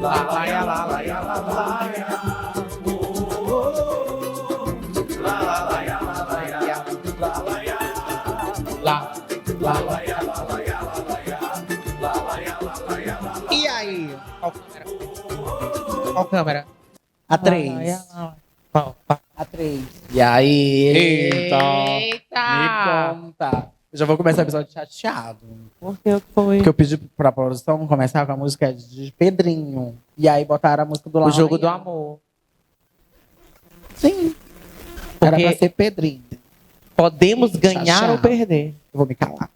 Lá, lá, ya, lá, lá, ya, lá, lá, ya. Lá, lá, lá, ya, lá, lá, ya. Lá, lá, ya. Lá, lá, lá, ya, lá, lá, ya, lá, lá, ya. Lá, lá, ya, lá, lá, ya, lá, lá. E aí? Qual câmera? A 3. Qual? A 3. E aí? Eita! Me conta. Eu já vou começar o episódio chateado. Por que foi? Porque eu pedi pra produção começar com a música de Pedrinho. E aí botaram a música do O Lá. jogo do amor. Sim. Era Porque- pra ser Pedrinho. Podemos ganhar Chateado. ou perder. Eu vou me calar.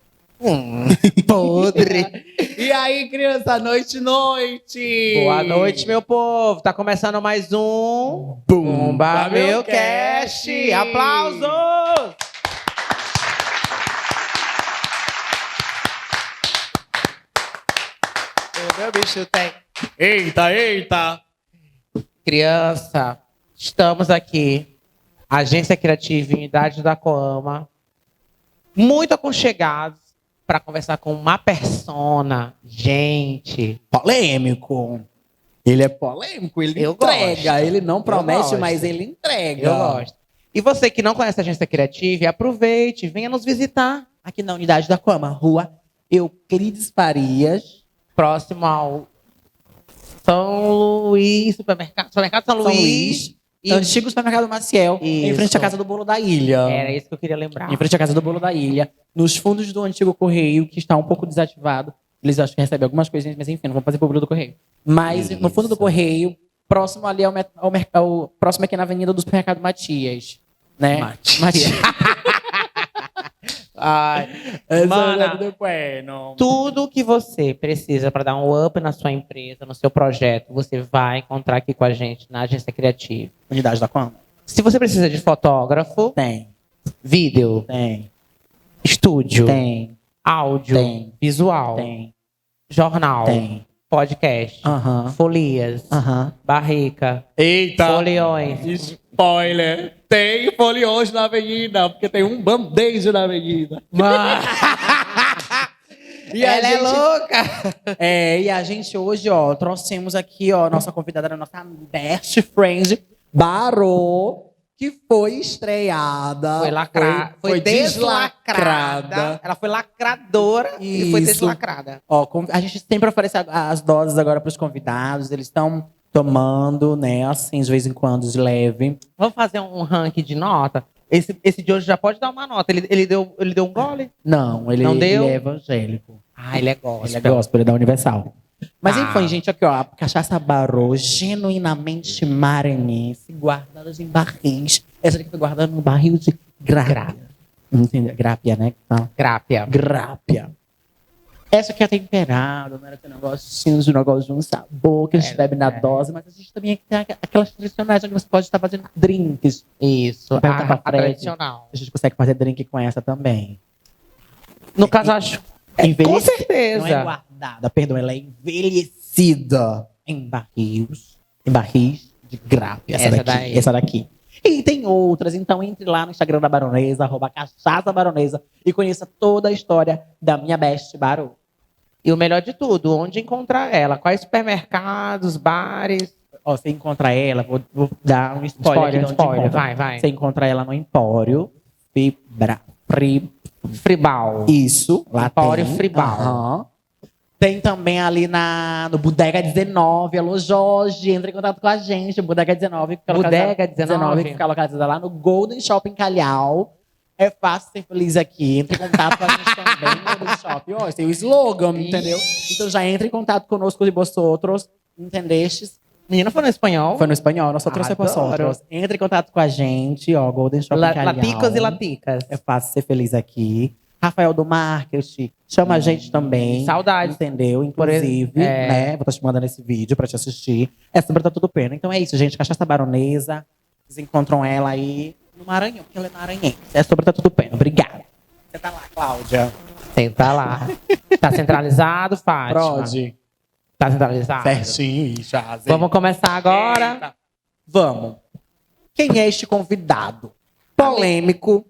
Podre. E aí, criança, noite. Boa noite, meu povo. Tá começando mais um Bumba Meu Cast. Aplausos! O meu bicho tem. Eita, eita. Criança, estamos aqui. Agência Criativa e Unidade da Coama. Muito aconchegados para conversar com uma persona. Gente, Polêmico. Ele é polêmico, ele Eu entrega. gosto. Ele não promete, gosto. mas ele entrega. eu gosto. E você que não conhece a Agência Criativa, aproveite, venha nos visitar. Aqui na Unidade da Coama, Rua Euclides Farias. Próximo ao São Luís, supermercado São Luís. E Antigo supermercado Maciel, em Isso. frente à Casa do Bolo da Ilha. era isso que eu queria lembrar. Em frente à Casa do Bolo da Ilha. Nos fundos do antigo Correio, que está um pouco desativado. Eles acham que recebem algumas coisinhas, mas enfim, não vão fazer público do Correio. Mas no fundo do Correio, próximo ali próximo aqui na Avenida do Supermercado Matias. Né? Matias. Ai, mana, tudo que você precisa para dar um up na sua empresa, no seu projeto, você vai encontrar aqui com a gente na Agência Criativa. Unidade da Coama? Se você precisa de fotógrafo, Tem, vídeo, tem, estúdio, tem, áudio, Tem. visual, tem, jornal, tem. podcast, Aham, folias, aham. barrica, Eita! foliões. Spoiler! Tem foliões na avenida, porque tem um band-aid na avenida. E a Ela é gente- louca! E a gente hoje, ó, trouxemos aqui, ó, nossa convidada, a nossa best friend, Barô, que foi estreada. Foi lacrada. Foi deslacrada. Ela foi lacradora e foi Isso. deslacrada. Ó, a gente sempre oferece as doses agora para os convidados, eles estão tomando, né, assim, de vez em quando, de leve. Vamos fazer um ranking de nota? Esse de hoje já pode dar uma nota. Ele deu um gole? Não, ele, Não deu? ele é evangélico. Ah, ele é gospel. Ele é gospel, ele é da Universal. Mas Ah. enfim, gente, aqui, ó, a cachaça Barô, genuinamente maranhense, guardada em barris. Essa aqui foi guardada no barril de grápia. Entendeu? Grápia, né? Então, Grápia. grápia. Essa aqui é temperada, não era aquele negocinho de negócio de um sabor que a gente bebe na dose, mas a gente também tem aquelas tradicionais onde você pode estar fazendo drinks. Isso. Pergunta pra A Fred. tradicional. A gente consegue fazer drink com essa também. No caso, acho. Com Envelhecida. certeza. Não é guardada, perdão, ela é envelhecida em barris de grápia. Essa daí. Essa daqui. E tem outras, então entre lá no Instagram da Baronesa, @cachaça-baronesa, e conheça toda a história da minha best Barô. E o melhor de tudo, onde encontrar ela? Quais supermercados, bares? Ó, você encontra ela, vou dar um spoiler, aqui de onde Spoiler. encontra. Vai. Você encontra ela no Empório Fribal. Isso, lá Empório tem. Fribal. Aham. Tem também ali no Bodega 19. Alô, Jorge, entra em contato com a gente. Bodega 19. Que fica Bodega localizada- 19. que fica localizada lá no Golden Shopping Calhau. É fácil ser feliz aqui. Entre em contato com a gente também no Golden Shopping. Ó, esse é o slogan, entendeu? Então já entra em contato conosco de vosotros, entendestes? Menina, foi no espanhol? Foi no espanhol, nós trouxe para Adoro. vosotros. Entre em contato com a gente, ó, Golden Shopping Calhau. Laticas e laticas. É fácil ser feliz aqui. Rafael do Marketing, chama a gente também. Saudades. Entendeu? Inclusive, né? Vou estar te mandando esse vídeo pra te assistir. É sobre Tá Tudo Pena. Então é isso, gente. Cachaça Baronesa. Vocês encontram ela aí no Maranhão, porque ela é maranhense. É sobre Tá Tudo Pena. Obrigada. Você tá lá, Cláudia. Senta lá. Tá centralizado, Fátima? Prode. Tá centralizado? Certinho, já. Vamos começar agora. Eita. Vamos. Quem é este convidado? Polêmico,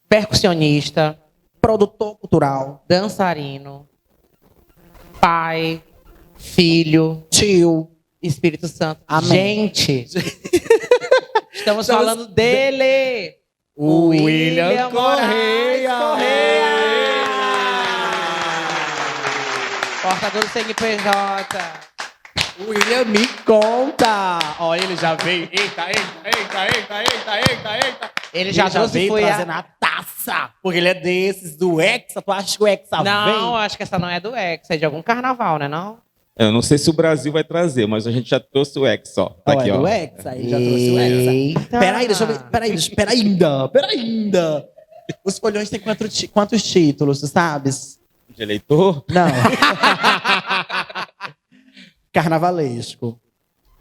Percussionista, produtor cultural, dançarino, pai, Filho, Tio. Espírito Santo. Amém. Gente, estamos falando dele. O William Moraes Correia. Portador do CNPJ. William, me conta. Ó, ele já veio. Eita. Ele já trouxe veio foi trazendo a taça. Porque ele é desses, do Hexa. Tu acha que o Hexa Não, vem? acho que essa não é do Ex, é de algum carnaval, né não? Eu não sei se o Brasil vai trazer, mas a gente já trouxe o X, ó. Tá aqui, é do ó. Hexa, aí já trouxe o Hexa. Eita. Peraí, deixa eu ver. Pera ainda. Os folhões têm quantos títulos, tu sabes? De eleitor? Não. Carnavalesco.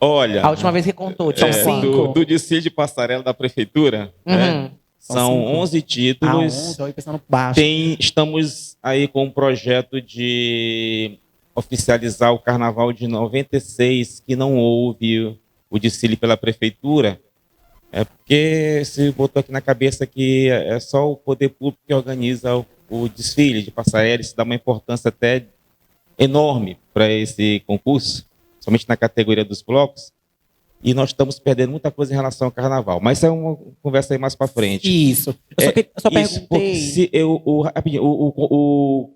Olha, A última vez que contou, tinha São 5. do desfile de passarela da prefeitura, né? São São 5. 11 títulos. 11, eu pensando baixo. Estamos aí com um projeto de oficializar o carnaval de 96, que não houve o desfile pela prefeitura. É porque se botou aqui na cabeça que é só o poder público que organiza o desfile de passarela. Isso dá uma importância até enorme para esse concurso, somente na categoria dos blocos. E nós estamos perdendo muita coisa em relação ao carnaval. Mas isso é uma conversa aí mais para frente. Isso. Eu só Isso, porque perguntei. se o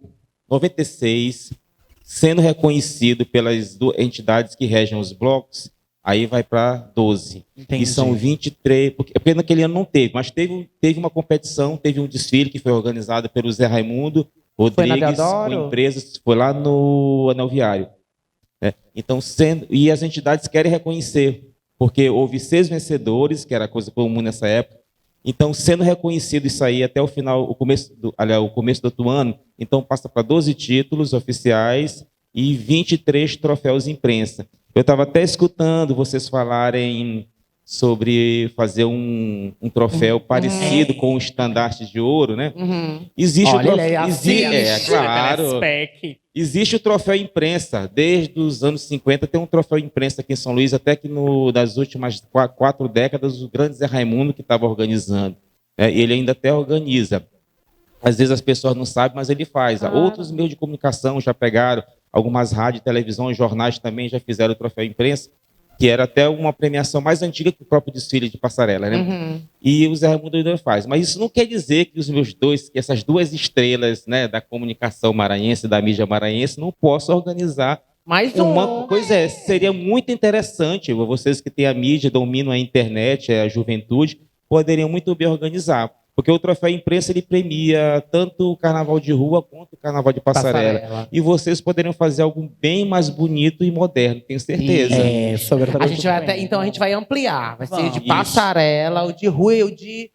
96, sendo reconhecido pelas entidades que regem os blocos, aí vai para 12. Entendi. E são 23, porque naquele ano não teve, mas teve uma competição, teve um desfile que foi organizado pelo Zé Raimundo Rodrigues, com empresas, foi lá no Anel Viário. Então, e as entidades querem reconhecer, porque houve 6 vencedores, que era coisa comum nessa época. Então, sendo reconhecido isso aí até o final, o começo do outro ano, então passa para 12 títulos oficiais e 23 troféus imprensa. Eu estava até escutando vocês falarem sobre fazer um troféu parecido com o estandarte de ouro, né? Existe Olha, o troféu, ele é assim, claro. spec. Existe o troféu imprensa. Desde os anos 50 tem um troféu imprensa aqui em São Luís, até que das últimas 4 décadas, o grande Zé Raimundo que estava organizando. Ele ainda até organiza. Às vezes as pessoas não sabem, mas ele faz. Outros meios de comunicação já pegaram, algumas rádios, televisão e jornais também já fizeram o troféu imprensa, que era até uma premiação mais antiga que o próprio desfile de passarela, né? E o Zé Raimundo ainda faz. Mas isso não quer dizer que que essas 2 estrelas, né, da comunicação maranhense, da mídia maranhense, não possam organizar mais uma coisa. Seria muito interessante, vocês que têm a mídia, dominam a internet, a juventude, poderiam muito bem organizar. Porque o troféu imprensa ele premia tanto o carnaval de rua quanto o carnaval de passarela. E vocês poderiam fazer algo bem mais bonito e moderno, tenho certeza. A gente vai ampliar. Vai ser de passarela, o de rua e o de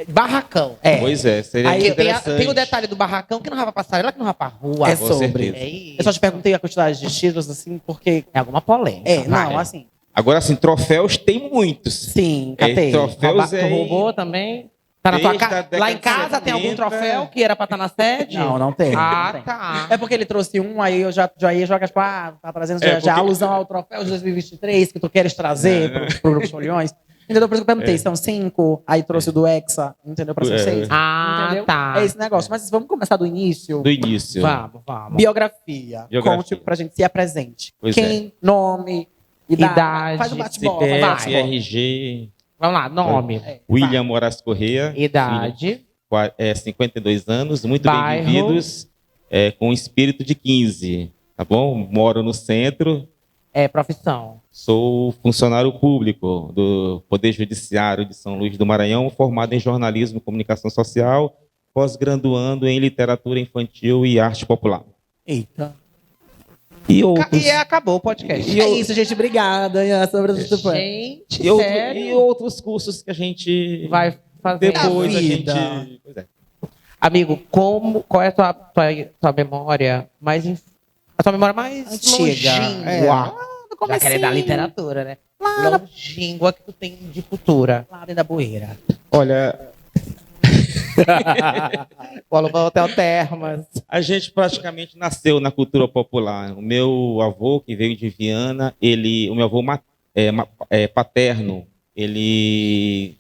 barracão. Pois é, seria Aí interessante. tem o detalhe do barracão que não vai pra passarela, que não vai pra rua. É sobre. Isso. Eu só te perguntei a quantidade de títulos, assim, porque... É alguma polêmica. não, assim... Agora, assim, troféus tem muitos. Sim, catei. Troféus Tu roubou também? Tá na tua casa? Lá em casa tem algum troféu que era pra estar na sede? Não tem. Ah, não tem. tá. É porque ele trouxe um, aí eu já ia jogar, tipo, tá trazendo já alusão ao troféu de 2023 que tu queres trazer pro Grupo Folhões. Entendeu? Por isso que eu perguntei, são 5, aí trouxe o do Hexa, entendeu? Para ser 6. Entendeu? Tá. É esse negócio. Mas vamos começar do início? Do início. Vamos. Biografia. Conte pra gente, se apresente. Pois Quem, nome, idade. Faz um bate-bola. CPF, RG. Vamos lá, nome. William Moraes Correia. Idade. 52 anos, muito Bairro. bem vividos, com espírito de 15, tá bom? Moro no centro. Profissão. Sou funcionário público do Poder Judiciário de São Luís do Maranhão, formado em jornalismo e comunicação social, pós-graduando em literatura infantil e arte popular. Eita. E Acabou o podcast. É isso, gente. Obrigada. Gente, e outros cursos que a gente vai fazer depois a gente. Pois é. Amigo, qual é a tua memória mais a tua memória mais antiga? Já que ela é da literatura, né? Longínqua que tu tem de cultura. Lá dentro da Boeira. Olha, o Hotel Termas. a gente praticamente nasceu na cultura popular. O meu avô, que veio de Viana, o meu avô paterno, ele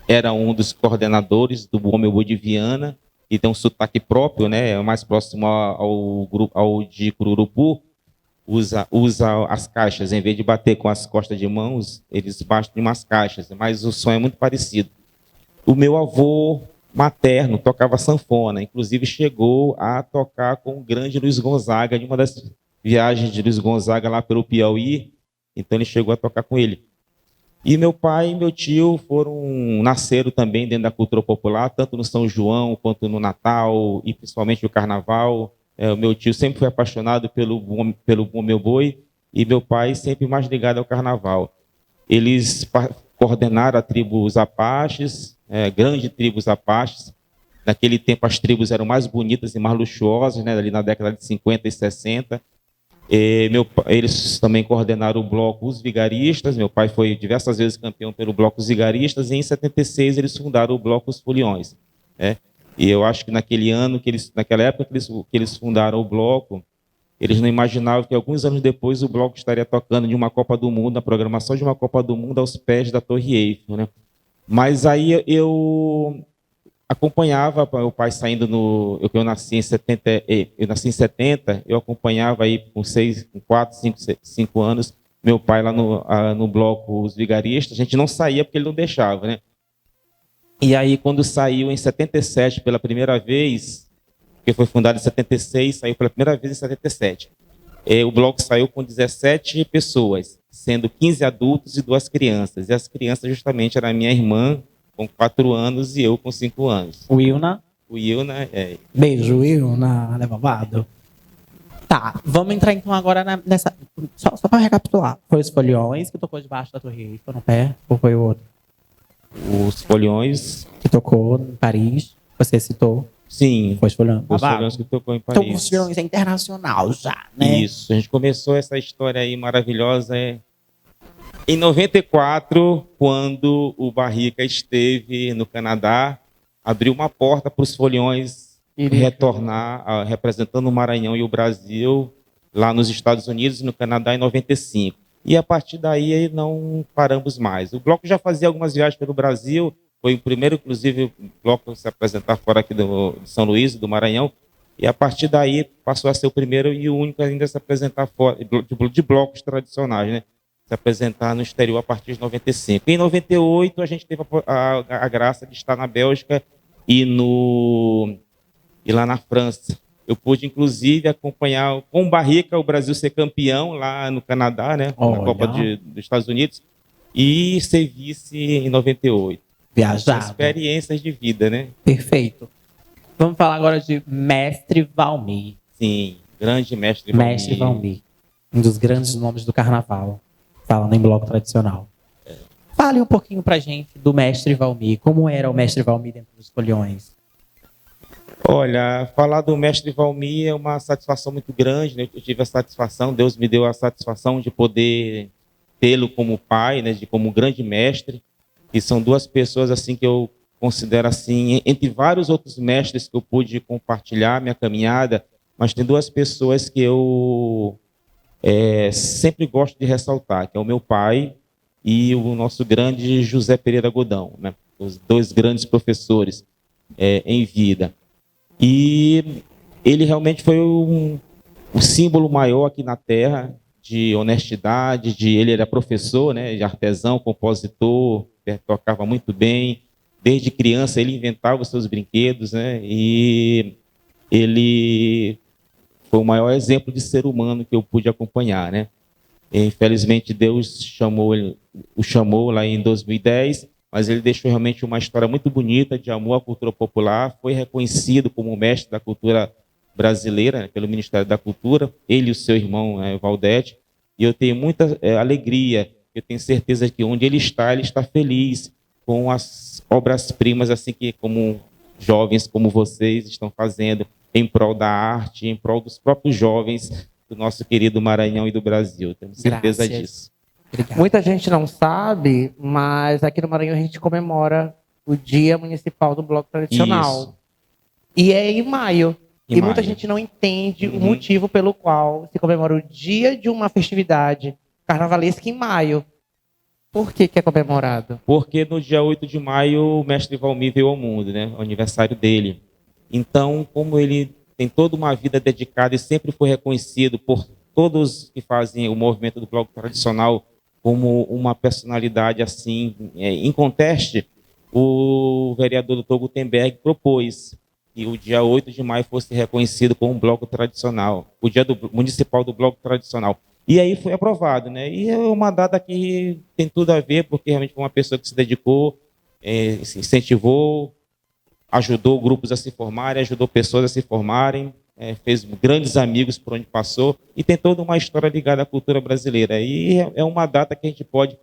era um dos coordenadores do Homem Boi de Viana, e tem um sotaque próprio, né? É mais próximo ao de Cururupu. usa as caixas, em vez de bater com as costas de mãos, eles batem em umas caixas, mas o som é muito parecido. O meu avô materno tocava sanfona, inclusive chegou a tocar com o grande Luiz Gonzaga, em uma das viagens de Luiz Gonzaga lá pelo Piauí, então ele chegou a tocar com ele. E meu pai e meu tio nasceram também dentro da cultura popular, tanto no São João quanto no Natal e principalmente no Carnaval. O meu tio sempre foi apaixonado pelo Bom Meu Boi e meu pai sempre mais ligado ao Carnaval. Eles coordenaram a tribo os Apaches, grande tribo os Apaches. Naquele tempo as tribos eram mais bonitas e mais luxuosas, né, ali na década de 50 e 60. Eles também coordenaram o bloco Os Vigaristas. Meu pai foi diversas vezes campeão pelo bloco Os Vigaristas, e em 76 eles fundaram o bloco Os Foliões. E eu acho que naquela época que eles fundaram o bloco, eles não imaginavam que alguns anos depois o bloco estaria tocando de uma Copa do Mundo, na programação de uma Copa do Mundo aos pés da Torre Eiffel, né? Mas aí eu acompanhava o pai saindo eu nasci em 70, eu acompanhava aí com 4, 5 anos, meu pai lá no bloco Os Vigaristas. A gente não saía porque ele não deixava, né? E aí, quando saiu em 77 pela primeira vez, que foi fundado em 76, saiu pela primeira vez em 77. O bloco saiu com 17 pessoas, sendo 15 adultos e 2 crianças. E as crianças justamente eram a minha irmã, com 4 anos, e eu com 5 anos. O Wilna? O Wilna, Beijo, Wilna, levado. Tá, vamos entrar então agora nessa... Só para recapitular. Foi os Foliões que tocou debaixo da Torre Eiffel, no pé, ou foi o outro? Os Foliões... Que tocou em Paris, você citou. Sim. Foi os Foliões. Os Foliões que tocou em Paris. Então, os Foliões é internacional já, né? Isso, a gente começou essa história aí maravilhosa, em 94, quando o Barrica esteve no Canadá, abriu uma porta para os Foliões retornar, representando o Maranhão e o Brasil, lá nos Estados Unidos e no Canadá, em 95. E a partir daí não paramos mais. O bloco já fazia algumas viagens pelo Brasil, foi o primeiro, inclusive, bloco a se apresentar fora aqui de São Luís, do Maranhão, e a partir daí passou a ser o primeiro e o único ainda a se apresentar fora, de blocos tradicionais, né? Se apresentar no exterior a partir de 95. Em 98, a gente teve a graça de estar na Bélgica e lá na França. Eu pude, inclusive, acompanhar com o Barrica o Brasil ser campeão lá no Canadá, né, na Copa dos Estados Unidos, e ser vice em 98. Viajado. Experiências de vida, né? Perfeito. Vamos falar agora de Mestre Valmir. Sim, grande Mestre Valmir. Mestre Valmir, um dos grandes nomes do Carnaval, falando em bloco tradicional. Fale um pouquinho pra gente do Mestre Valmir. Como era o Mestre Valmir dentro dos Foliões? Olha, falar do Mestre Valmir é uma satisfação muito grande, né? Eu tive a satisfação, Deus me deu a satisfação de poder tê-lo como pai, né? Como um grande mestre. E são 2 pessoas assim que eu considero assim, entre vários outros mestres que eu pude compartilhar minha caminhada, mas tem 2 pessoas que eu sempre gosto de ressaltar, que é o meu pai e o nosso grande José Pereira Godão, né? Os 2 grandes professores em vida. E ele realmente foi o símbolo maior aqui na Terra de honestidade, ele era professor, né, de artesão, compositor, tocava muito bem. Desde criança ele inventava os seus brinquedos, né, e ele foi o maior exemplo de ser humano que eu pude acompanhar, né. Infelizmente Deus o chamou lá em 2010, mas ele deixou realmente uma história muito bonita de amor à cultura popular, foi reconhecido como mestre da cultura brasileira, né, pelo Ministério da Cultura, ele e o seu irmão Valdete, e eu tenho muita alegria, eu tenho certeza que onde ele está feliz com as obras-primas, assim que como jovens como vocês estão fazendo em prol da arte, em prol dos próprios jovens do nosso querido Maranhão e do Brasil. Tenho certeza disso. Obrigado. Muita gente não sabe, mas aqui no Maranhão a gente comemora o Dia Municipal do Bloco Tradicional. Isso. E é em maio. Muita gente não entende o motivo pelo qual se comemora o dia de uma festividade carnavalesca em maio. Por que é comemorado? Porque no dia 8 de maio o mestre Valmir veio ao mundo, né? O aniversário dele. Então, como ele tem toda uma vida dedicada e sempre foi reconhecido por todos que fazem o movimento do bloco tradicional como uma personalidade assim, em conteste, o vereador Dr. Gutenberg propôs que o dia 8 de maio fosse reconhecido como um bloco tradicional, o dia municipal do bloco tradicional. E aí foi aprovado, né? E é uma data que tem tudo a ver, porque realmente foi uma pessoa que se dedicou, se incentivou, ajudou grupos a se formarem, ajudou pessoas a se formarem, fez grandes amigos por onde passou, e tem toda uma história ligada à cultura brasileira. E é uma data que a gente pode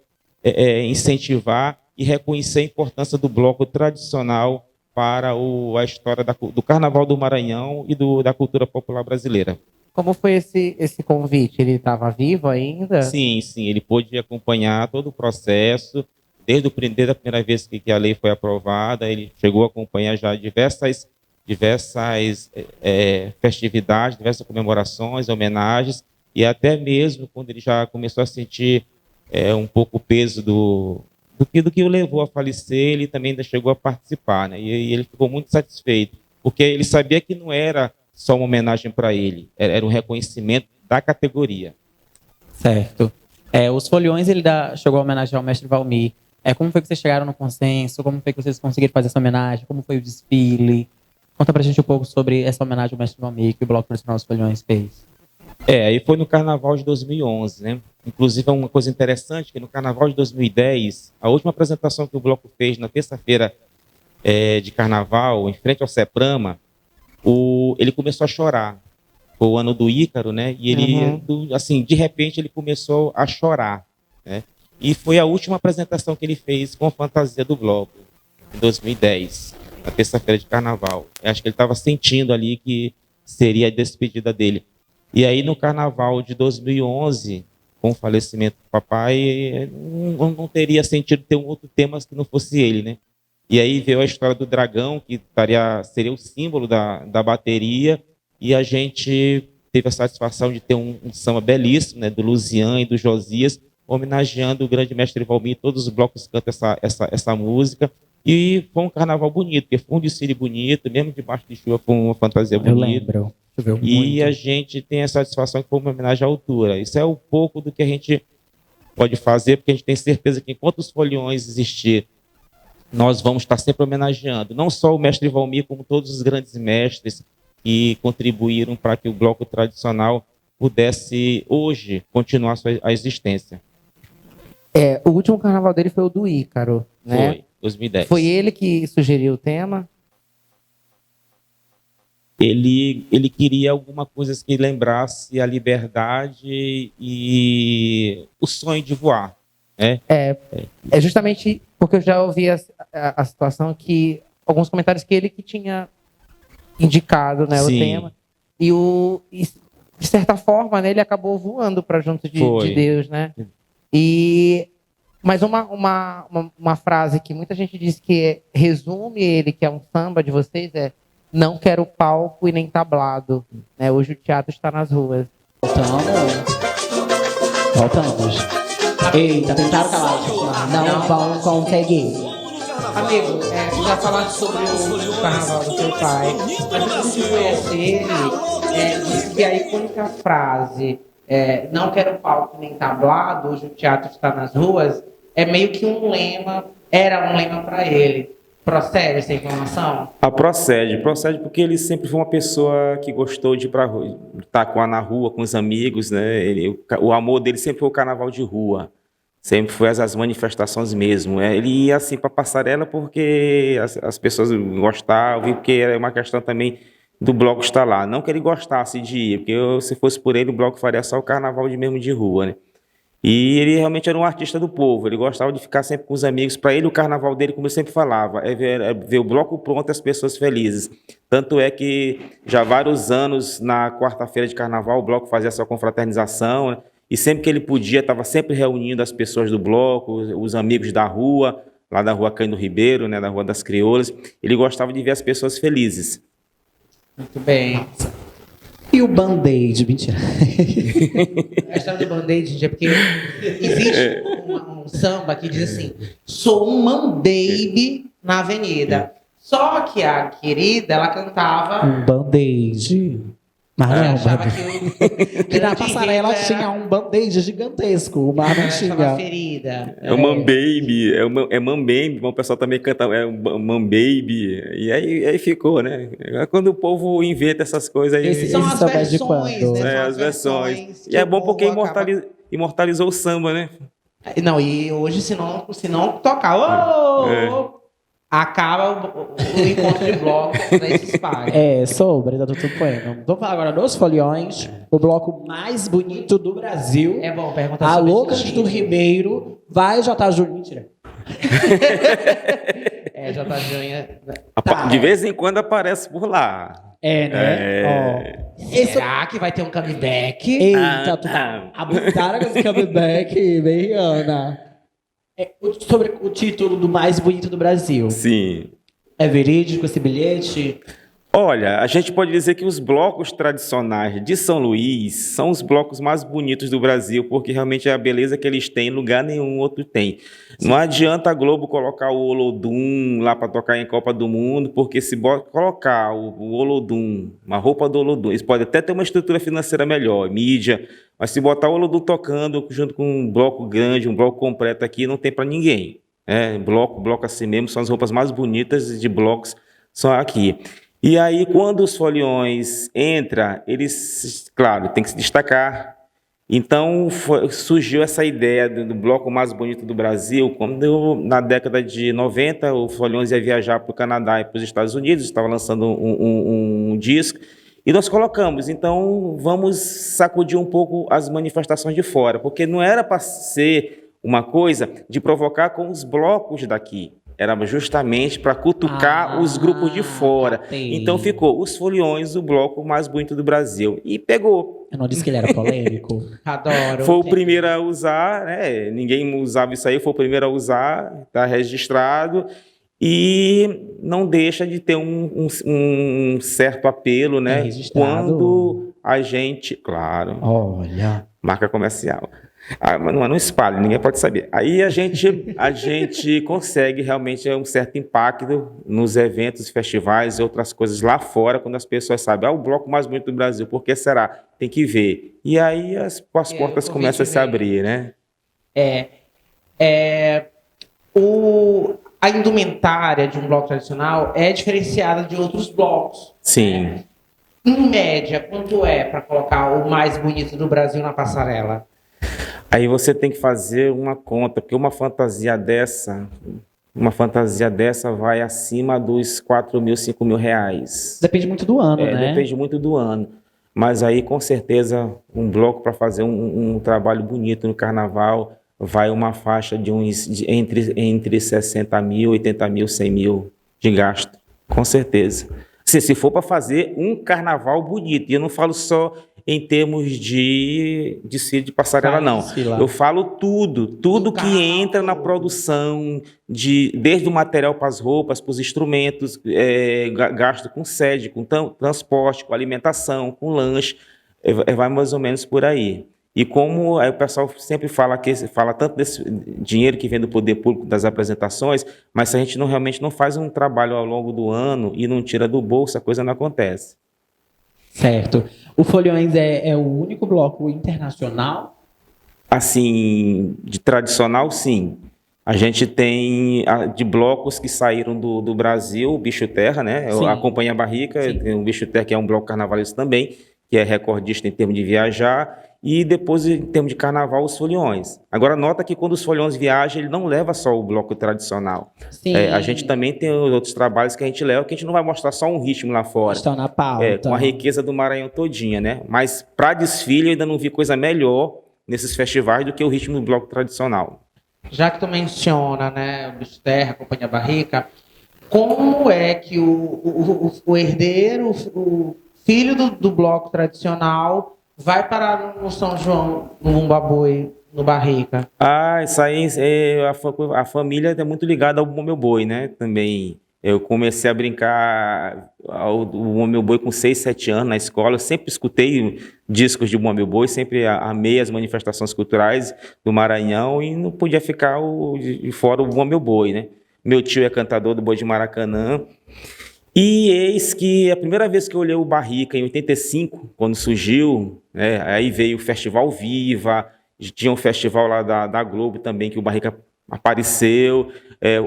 incentivar e reconhecer a importância do bloco tradicional para a história do Carnaval do Maranhão e da cultura popular brasileira. Como foi esse convite? Ele estava vivo ainda? Sim, ele pôde acompanhar todo o processo, desde a primeira vez que a lei foi aprovada, ele chegou a acompanhar já diversas festividades, diversas comemorações, homenagens, e até mesmo quando ele já começou a sentir um pouco o peso do que o levou a falecer, ele também ainda chegou a participar, né? E ele ficou muito satisfeito, porque ele sabia que não era só uma homenagem para ele, era um reconhecimento da categoria. Certo. Os foliões, ele chegou a homenagear o mestre Valmir. Como foi que vocês chegaram no consenso? Como foi que vocês conseguiram fazer essa homenagem? Como foi o desfile? Conta pra gente um pouco sobre essa homenagem ao mestre Valmir que o Bloco Tradicional dos Foliões fez. Aí foi no Carnaval de 2011, né? Inclusive, é uma coisa interessante, que no Carnaval de 2010, a última apresentação que o Bloco fez na terça-feira de Carnaval, em frente ao Ceprama, ele começou a chorar. Foi o ano do Ícaro, né? E ele, assim, de repente, ele começou a chorar, né? E foi a última apresentação que ele fez com a fantasia do Bloco, em 2010, na terça-feira de Carnaval. Eu acho que ele estava sentindo ali que seria a despedida dele. E aí, no Carnaval de 2011, com o falecimento do papai, não teria sentido ter um outro tema que não fosse ele, né? E aí veio a história do dragão, que seria o símbolo da bateria, e a gente teve a satisfação de ter um samba belíssimo, né, do Luzian e do Josias, homenageando o grande mestre Valmir. Todos os blocos cantam essa música, e foi um carnaval bonito, porque foi um desfile bonito, mesmo debaixo de chuva, foi uma fantasia bonita. Eu lembro. E a gente tem a satisfação que foi uma homenagem à altura. Isso é um pouco do que a gente pode fazer, porque a gente tem certeza que enquanto os foliões existir, nós vamos estar sempre homenageando, não só o mestre Valmir, como todos os grandes mestres que contribuíram para que o bloco tradicional pudesse, hoje, continuar a existência. O último carnaval dele foi o do Ícaro, né? Foi, 2010. Foi ele que sugeriu o tema? Ele queria alguma coisa que lembrasse a liberdade e o sonho de voar, né? É justamente porque eu já ouvi a situação que alguns comentários que ele que tinha indicado, né, o tema, e de certa forma, né, ele acabou voando para junto de Deus, né? Mas uma frase que muita gente diz que resume ele, que é um samba de vocês, é: não quero palco e nem tablado, né? Hoje o teatro está nas ruas. Voltamos. Eita, tentaram calar. Não vão conseguir. Amigo, já falaste sobre o carnaval do seu pai. Mas você conhece ele, disse que a icônica frase não quero palco nem tablado, hoje o teatro está nas ruas, é meio que um lema, era um lema para ele. Procede essa informação? Procede porque ele sempre foi uma pessoa que gostou de ir para rua, estar na rua com os amigos, né? O amor dele sempre foi o carnaval de rua, sempre foi as manifestações mesmo. Ele ia assim para a passarela porque as pessoas gostavam, porque era uma questão também do bloco estar lá. Não que ele gostasse de ir, porque se fosse por ele, o bloco faria só o carnaval de rua, né? E ele realmente era um artista do povo, ele gostava de ficar sempre com os amigos. Para ele, o carnaval dele, como eu sempre falava, é ver o bloco pronto e as pessoas felizes. Tanto é que já há vários anos, na quarta-feira de carnaval, o bloco fazia sua confraternização, né? E sempre que ele podia, estava sempre reunindo as pessoas do bloco, os amigos da rua, lá da rua Cândido Ribeiro, né, da Rua das Crioulas. Ele gostava de ver as pessoas felizes. Muito bem. E o Band-Aid, mentira. A história do Band-Aid, gente, é porque existe um samba que diz assim: sou um man-baby na avenida. Só que a querida, ela cantava um Band-Aid. Mas Eu não, achava que na passarela tinha um band-aid gigantesco, mas não tinha. Ferida. É o Man Baby, é Man Baby, o pessoal também canta Man Baby, e aí ficou, né? Quando o povo inventa essas coisas aí. Esse- São Eles as são mais de versões, quando? né? São As versões. que E é o bom porque povo acaba- imortalizou o samba, né? Não, e hoje, se não tocar, acaba o encontro de bloco, daí se espalha. É, sobre, tá tudo poema. Vamos falar agora dos foliões, o bloco mais bonito do Brasil. É bom perguntar A sobre esse Loucas do título. Ribeiro vai J. Júnior. Mentira. J. Júnior. De vez em quando aparece por lá. É, né? Ó. Será que vai ter um comeback? Eita, tu tá abusaram com esse comeback, bem, Ana. Sobre o título do mais bonito do Brasil. Sim. É verídico esse bilhete? Olha, a gente pode dizer que os blocos tradicionais de São Luís são os blocos mais bonitos do Brasil, porque realmente é a beleza que eles têm, lugar nenhum outro tem. Não adianta a Globo colocar o Olodum lá para tocar em Copa do Mundo, porque se colocar o Olodum, uma roupa do Olodum, eles podem até ter uma estrutura financeira melhor, mídia, mas se botar o Olodum tocando junto com um bloco grande, um bloco completo aqui, não tem para ninguém. Bloco assim mesmo, são as roupas mais bonitas de blocos, são aqui. E aí, quando os foliões entram, eles, claro, tem que se destacar. Então, surgiu essa ideia do bloco mais bonito do Brasil, quando na década de 90, o Foliões ia viajar para o Canadá e para os Estados Unidos, estava lançando um disco, e nós colocamos, então, vamos sacudir um pouco as manifestações de fora, porque não era para ser uma coisa de provocar com os blocos daqui. Era justamente para cutucar os grupos de fora. Captei. Então ficou os Foliões, o bloco mais bonito do Brasil. E pegou. Eu não disse que ele era polêmico. Adoro. Foi o primeiro a usar, né? Ninguém usava isso aí, foi o primeiro a usar, está registrado. E não deixa de ter um certo apelo, né? Registrado. Quando a gente... Claro, Olha. marca comercial. Mas não espalha, ninguém pode saber. Aí a gente consegue realmente um certo impacto nos eventos, festivais e outras coisas lá fora, quando as pessoas sabem, o bloco mais bonito do Brasil, por que será? Tem que ver. E aí as portas começam a se abrir, né? A indumentária de um bloco tradicional é diferenciada de outros blocos. Sim. Em média, quanto é para colocar o mais bonito do Brasil na passarela? Aí você tem que fazer uma conta, porque uma fantasia dessa vai acima dos 4 mil, 5 mil reais. Depende muito do ano, né? Depende muito do ano. Mas aí, com certeza, um bloco para fazer um trabalho bonito no carnaval vai uma faixa de entre 60 mil, 80 mil, 100 mil de gasto. Com certeza. Se for para fazer um carnaval bonito, e eu não falo só em termos de desfile de passarela, não. Eu falo tudo que entra na produção, desde o material para as roupas, para os instrumentos, gasto com sede, com transporte, com alimentação, com lanche, vai mais ou menos por aí. E como aí o pessoal sempre fala tanto desse dinheiro que vem do poder público das apresentações, mas se a gente realmente não faz um trabalho ao longo do ano e não tira do bolso, a coisa não acontece. Certo. O Foliões é o único bloco internacional? Assim, de tradicional, sim. A gente tem de blocos que saíram do Brasil, o Bicho Terra, né? Sim. A Companhia Barrica, tem o Bicho Terra, que é um bloco carnavalesco também, que é recordista em termos de viajar, e depois, em termos de carnaval, os Foliões. Agora, nota que quando os Foliões viajam, ele não leva só o bloco tradicional. Sim. A gente também tem outros trabalhos que a gente leva, que a gente não vai mostrar só um ritmo lá fora. Estão na pauta. Com a riqueza do Maranhão todinha, né? Mas para desfile eu ainda não vi coisa melhor nesses festivais do que o ritmo do bloco tradicional. Já que tu menciona, né, o Bicho Terra, a Companhia Barrica, como é que o herdeiro, o filho do bloco tradicional vai parar no São João, no Bumba Boi, no Barrica? Isso aí, a família é muito ligada ao Bumba Meu Boi, né? Também eu comecei a brincar o Bumba Meu Boi com 6, 7 anos na escola. Eu sempre escutei discos de Bumba Meu Boi, sempre amei as manifestações culturais do Maranhão e não podia ficar de fora o Bumba Meu Boi, né? Meu tio é cantador do Boi de Maracanã. E eis que a primeira vez que eu olhei o Barrica, em 85, quando surgiu, né, aí veio o Festival Viva, tinha um festival lá da Globo também, que o Barrica apareceu,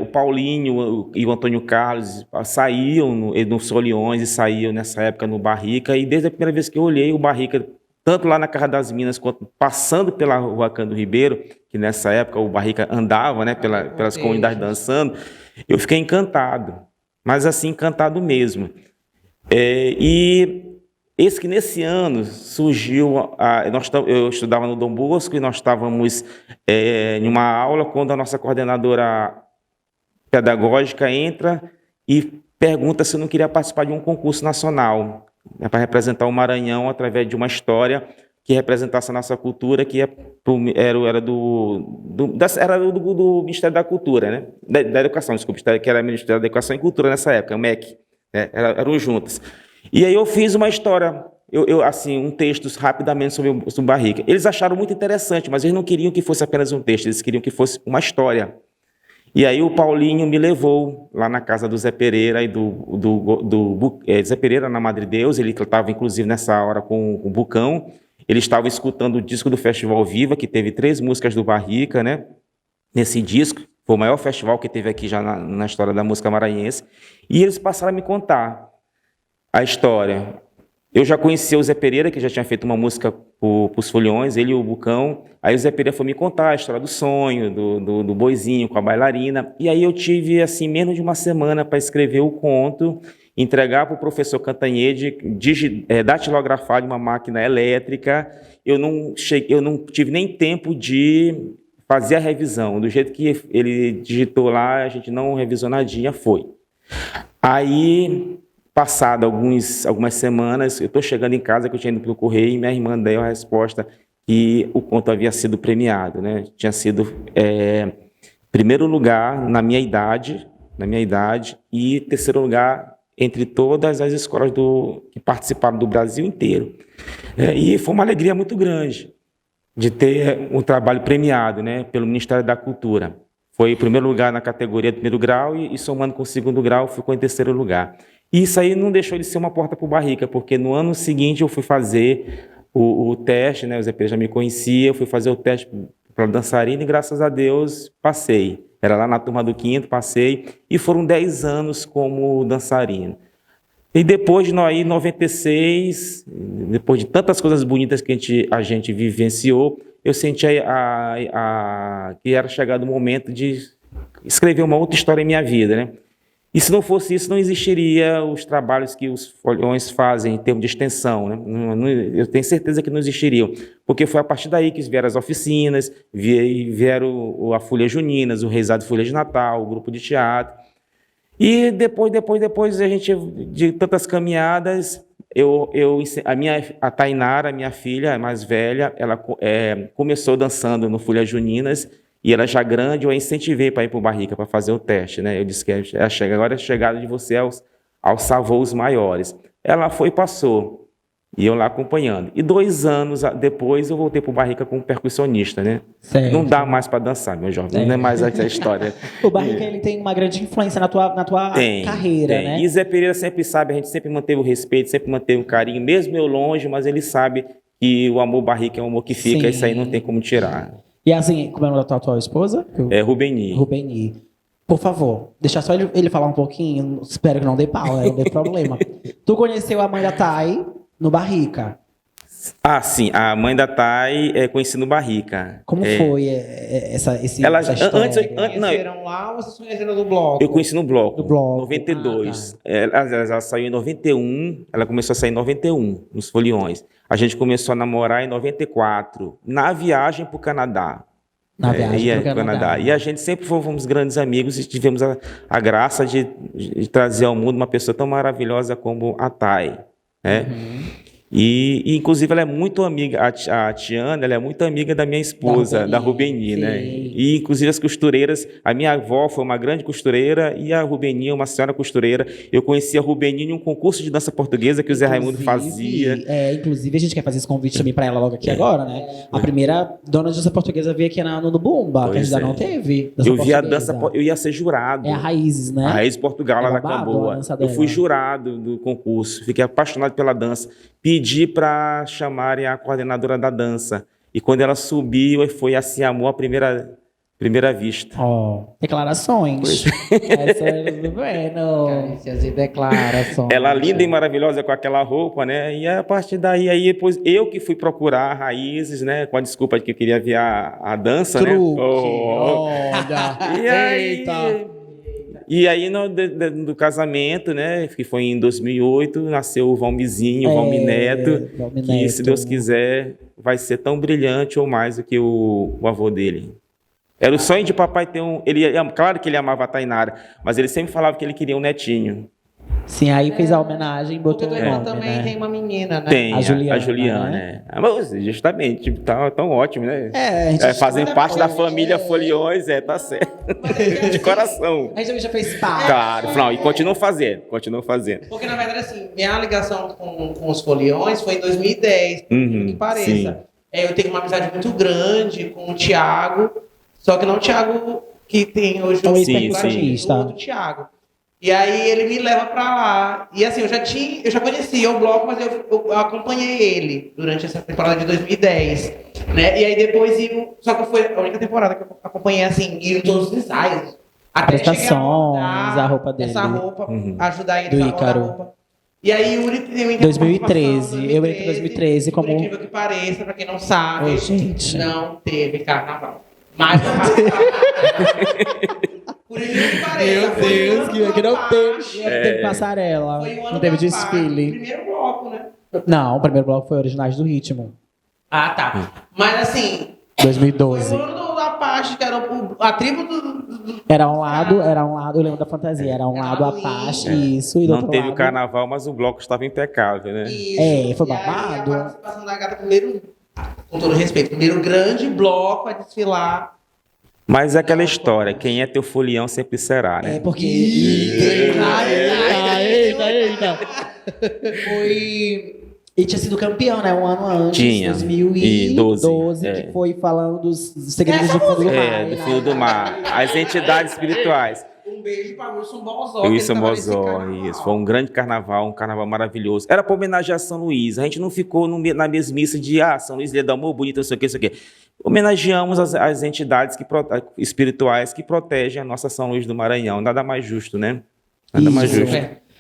o Paulinho e o Antônio Carlos saíam no Soliões e saíam nessa época no Barrica, e desde a primeira vez que eu olhei o Barrica, tanto lá na Casa das Minas, quanto passando pela Rua Cândido Ribeiro, que nessa época o Barrica andava, né, pelas comunidades dançando, eu fiquei encantado. Mas assim, encantado mesmo. E eis que nesse ano surgiu, eu estudava no Dom Bosco e nós estávamos em uma aula quando a nossa coordenadora pedagógica entra e pergunta se eu não queria participar de um concurso nacional, né, para representar o Maranhão através de uma história que representasse a nossa cultura, que era do Ministério da Cultura, né? Da Educação, desculpa, que era o Ministério da Educação e Cultura nessa época, o MEC, né? Eram juntas. E aí eu fiz uma história, assim, um texto rapidamente sobre o Barrica. Eles acharam muito interessante, mas eles não queriam que fosse apenas um texto, eles queriam que fosse uma história. E aí o Paulinho me levou lá na casa do Zé Pereira e Zé Pereira na Madre Deus, ele estava inclusive nessa hora com o Bucão. Ele estava escutando o disco do Festival Viva, que teve 3 músicas do Barrica, né? Nesse disco, foi o maior festival que teve aqui já na história da música maranhense. E eles passaram a me contar a história. Eu já conhecia o Zé Pereira, que já tinha feito uma música para os Foliões, ele e o Bucão. Aí o Zé Pereira foi me contar a história do sonho, do boizinho com a bailarina. E aí eu tive, assim, menos de uma semana para escrever o conto, entregar para o professor Cantanhede, datilografar de uma máquina elétrica. Eu não tive nem tempo de fazer a revisão. Do jeito que ele digitou lá, a gente não revisou nadinha, foi. Aí, passado algumas semanas, eu estou chegando em casa, que eu tinha ido para o correio, e minha irmã deu a resposta que o conto havia sido premiado, né? Tinha sido primeiro lugar na minha idade, e terceiro lugar entre todas as escolas que participaram do Brasil inteiro. E foi uma alegria muito grande de ter um trabalho premiado, né, pelo Ministério da Cultura. Foi em primeiro lugar na categoria do primeiro grau e somando com o segundo grau, ficou em terceiro lugar. E isso aí não deixou de ser uma porta para o Barrica, porque no ano seguinte eu fui fazer o teste, né, o Zé Pedro já me conhecia, eu fui fazer o teste para dançarina e graças a Deus passei. Era lá na turma do 5º, passei, e foram 10 anos como dançarino. E depois, em 96, depois de tantas coisas bonitas que a gente vivenciou, eu senti que era chegado o momento de escrever uma outra história em minha vida, né? E se não fosse isso, não existiria os trabalhos que os Foliões fazem em termos de extensão, né? Eu tenho certeza que não existiriam, porque foi a partir daí que vieram as oficinas, vieram a Folha Juninas, o Reisado Folha de Natal, o grupo de teatro. E depois a gente, de tantas caminhadas, a Tainara, minha filha, a mais velha, ela começou dançando no Folha Juninas, e ela já grande, eu a incentivei para ir para o Barrica para fazer o teste, né? Eu disse que agora é a chegada de você aos voos maiores. Ela foi e passou, e eu lá acompanhando. E 2 anos depois eu voltei para o Barrica como percussionista, né? Certo. Não dá mais para dançar, meu jovem, não é mais essa história. O Barrica, ele tem uma grande influência na tua carreira, tem. né? E Zé Pereira sempre sabe, a gente sempre manteve o respeito, sempre manteve o carinho, mesmo eu longe, mas ele sabe que o amor Barrica é um amor que fica, Sim. Isso aí não tem como tirar. E assim, como é o nome da tua atual esposa? Rubeni. Rubeni. Por favor, deixa só ele falar um pouquinho. Espero que não dê pau, não dê problema. Tu conheceu a mãe da Thay no Barrica. Ah, sim. A mãe da Thay conheci no Barrica. Como foi essa história? Conheceram lá ou vocês conheceram do bloco? Eu conheci no bloco. Do bloco. 92. Ela saiu em 91. Ela começou a sair em 91, nos Foliões. A gente começou a namorar em 94, na viagem para o Canadá. Na viagem para o Canadá. E a gente sempre fomos grandes amigos e tivemos a graça de trazer ao mundo uma pessoa tão maravilhosa como a Thay. Né? E inclusive, ela é muito amiga, a Tiana, ela é muito amiga da minha esposa, da Rubeni, né? E, inclusive, as costureiras, a minha avó foi uma grande costureira e a Rubeni, uma senhora costureira. Eu conheci a Rubeni em um concurso de dança portuguesa que o Zé Raimundo fazia. Inclusive, a gente quer fazer esse convite também para ela logo aqui agora, né? A primeira dona de dança portuguesa veio aqui no Bumba, que a gente ainda não teve. Eu vi a dança, eu ia ser jurado. É a Raízes, né? A Raízes Portugal, lá da Camboa. Eu fui jurado do concurso, fiquei apaixonado pela dança. Pedi para chamarem a coordenadora da dança. E quando ela subiu, foi assim, amor à primeira vista. Declarações. Carícias e declarações. Ela linda e maravilhosa com aquela roupa, né? E a partir daí, aí depois eu que fui procurar Raízes, né? Com a desculpa de que eu queria ver a dança, né? Olha! E aí... E aí, do casamento, né, que foi em 2008, nasceu o Valmizinho, o Valmi Neto, que, se Deus quiser, vai ser tão brilhante ou mais do que o avô dele. Era o sonho de papai ter um... Claro que ele amava a Tainara, mas ele sempre falava que ele queria um netinho. Sim, aí fez a homenagem e botou o nome, também, né? Tem uma menina, né? Tem, a Juliana, né? Mas, justamente, tá tão ótimo, né? Fazem parte da família Foliões, tá certo. De coração. A gente já fez parte. Claro, não, e continuam fazendo. Porque, na verdade, assim, minha ligação com os Foliões foi em 2010, que pareça. Sim. Eu tenho uma amizade muito grande com o Thiago, só que não o Thiago que tem hoje o outro Thiago. E aí ele me leva pra lá. E assim, eu já conhecia o bloco, mas eu acompanhei ele durante essa temporada de 2010. Né? E aí depois, só que foi a única temporada que eu acompanhei, assim, em todos os ensaios. Até prestações, a roupa dele. Essa roupa, ajudar ele do a Ícaro. roupa. E aí Yuri tem 2013. Eu entrei em 2013 como... Por incrível que pareça, pra quem não sabe, gente. não teve carnaval. Mas por incrível que pareça. Meu Deus, que não teve passarela. Não teve desfile. Primeiro bloco, né? Não, o primeiro bloco foi Originais do Ritmo. Ah, tá. Mas assim... 2012. Foi o ano da Apache, que era a tribo do... Era um lado, eu lembro da fantasia, era um lado Apache, isso, e do não outro teve lado... o carnaval, mas o bloco estava impecável, né? Isso. Foi babado. E a participação da Gata, primeiro, com todo respeito, primeiro grande bloco a desfilar. Mas é aquela história, quem é teu folião sempre será, né? Porque... Eita. Foi... E tinha sido campeão, né? Um ano antes, 2012, que foi falando dos segredos do fundo do mar. Do fundo do mar. As entidades espirituais. Um beijo para o Wilson Bozó. Wilson Bozó, isso. Foi um grande carnaval, um carnaval maravilhoso. Era para homenagear São Luís. A gente não ficou na mesmice de São Luís, Ilha do Amor, bonito, não sei o que. Homenageamos as entidades espirituais que protegem a nossa São Luís do Maranhão. Nada mais justo, né? Nada mais justo.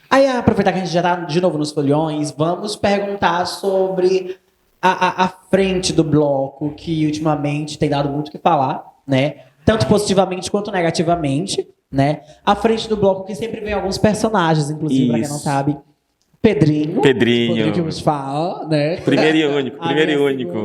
Aí, aproveitar que a gente já está de novo nos foliões, vamos perguntar sobre a frente do bloco, que ultimamente tem dado muito o que falar, né? Tanto positivamente quanto negativamente, né? A frente do bloco que sempre vem alguns personagens, inclusive, para quem não sabe. Pedrinho que nos fala, né? Primeiro e único.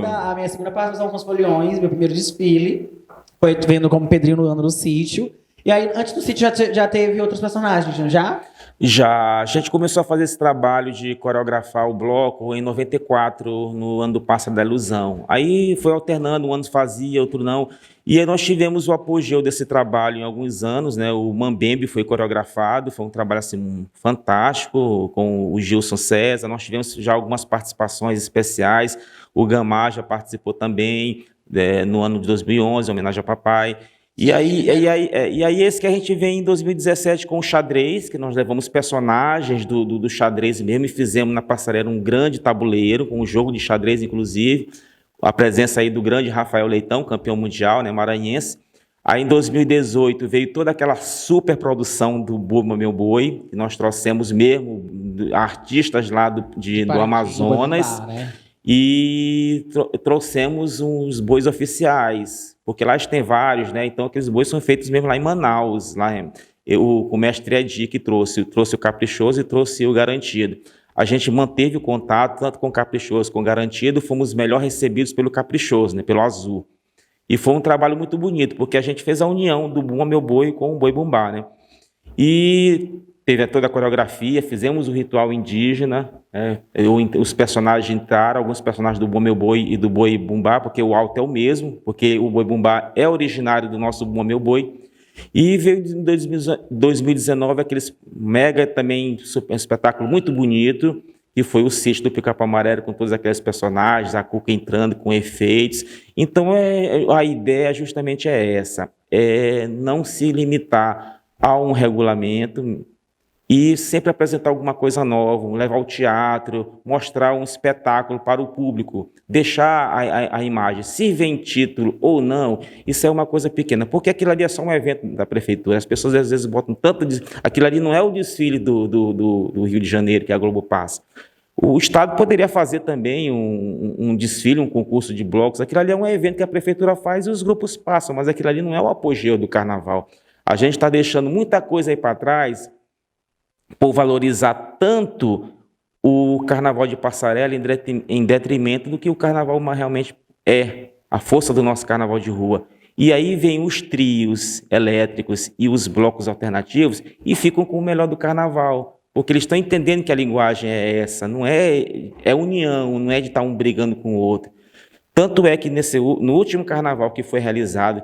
A minha segunda participação com os foliões, meu primeiro desfile, foi vendo como Pedrinho no ano do sítio. E aí, antes do sítio, já teve outros personagens, não já? Já. A gente começou a fazer esse trabalho de coreografar o bloco em 94, no ano do Pássaro da Ilusão. Aí foi alternando, um ano fazia, outro não. E aí nós tivemos o apogeu desse trabalho em alguns anos, né? O Mambembe foi coreografado, foi um trabalho assim, fantástico, com o Gilson César. Nós tivemos já algumas participações especiais. O Gamá já participou também, no ano de 2011, em homenagem ao papai. E aí esse que a gente vem em 2017 com o xadrez, que nós levamos personagens do xadrez mesmo e fizemos na passarela um grande tabuleiro, com um jogo de xadrez, inclusive, a presença aí do grande Rafael Leitão, campeão mundial, né, maranhense. Aí em 2018 veio toda aquela super produção do Bumba Meu Boi, que nós trouxemos mesmo artistas lá do Amazonas, né? E trouxemos uns bois oficiais, porque lá tem vários, né? Então aqueles bois são feitos mesmo lá em Manaus. Lá o mestre Edi que trouxe o Caprichoso e trouxe o Garantido. A gente manteve o contato tanto com o Caprichoso como com o Garantido, fomos melhor recebidos pelo Caprichoso, né? Pelo Azul. E foi um trabalho muito bonito, porque a gente fez a união do Bumba Meu Boi com o Boi Bumbá, né? E teve toda a coreografia, fizemos o ritual indígena, os personagens entraram, alguns personagens do Bom Meu Boi e do Boi Bumbá, porque o alto é o mesmo, porque o Boi Bumbá é originário do nosso Bom Meu Boi. E veio em 2019 aqueles mega também um espetáculo muito bonito, que foi o Sítio do Pica-Pau Amarelo, com todos aqueles personagens, a Cuca entrando com efeitos. Então, a ideia justamente é essa, não se limitar a um regulamento e sempre apresentar alguma coisa nova, levar ao teatro, mostrar um espetáculo para o público, deixar a imagem, se vem título ou não, isso é uma coisa pequena, porque aquilo ali é só um evento da prefeitura, as pessoas às vezes botam tanto, aquilo ali não é o desfile do Rio de Janeiro que a Globo passa. O Estado poderia fazer também um desfile, um concurso de blocos, aquilo ali é um evento que a prefeitura faz e os grupos passam, mas aquilo ali não é o apogeu do carnaval. A gente está deixando muita coisa aí para trás, por valorizar tanto o carnaval de passarela em detrimento do que o carnaval realmente é, a força do nosso carnaval de rua. E aí vem os trios elétricos e os blocos alternativos e ficam com o melhor do carnaval, porque eles estão entendendo que a linguagem é essa, não é união, não é de estar um brigando com o outro. Tanto é que no último carnaval que foi realizado,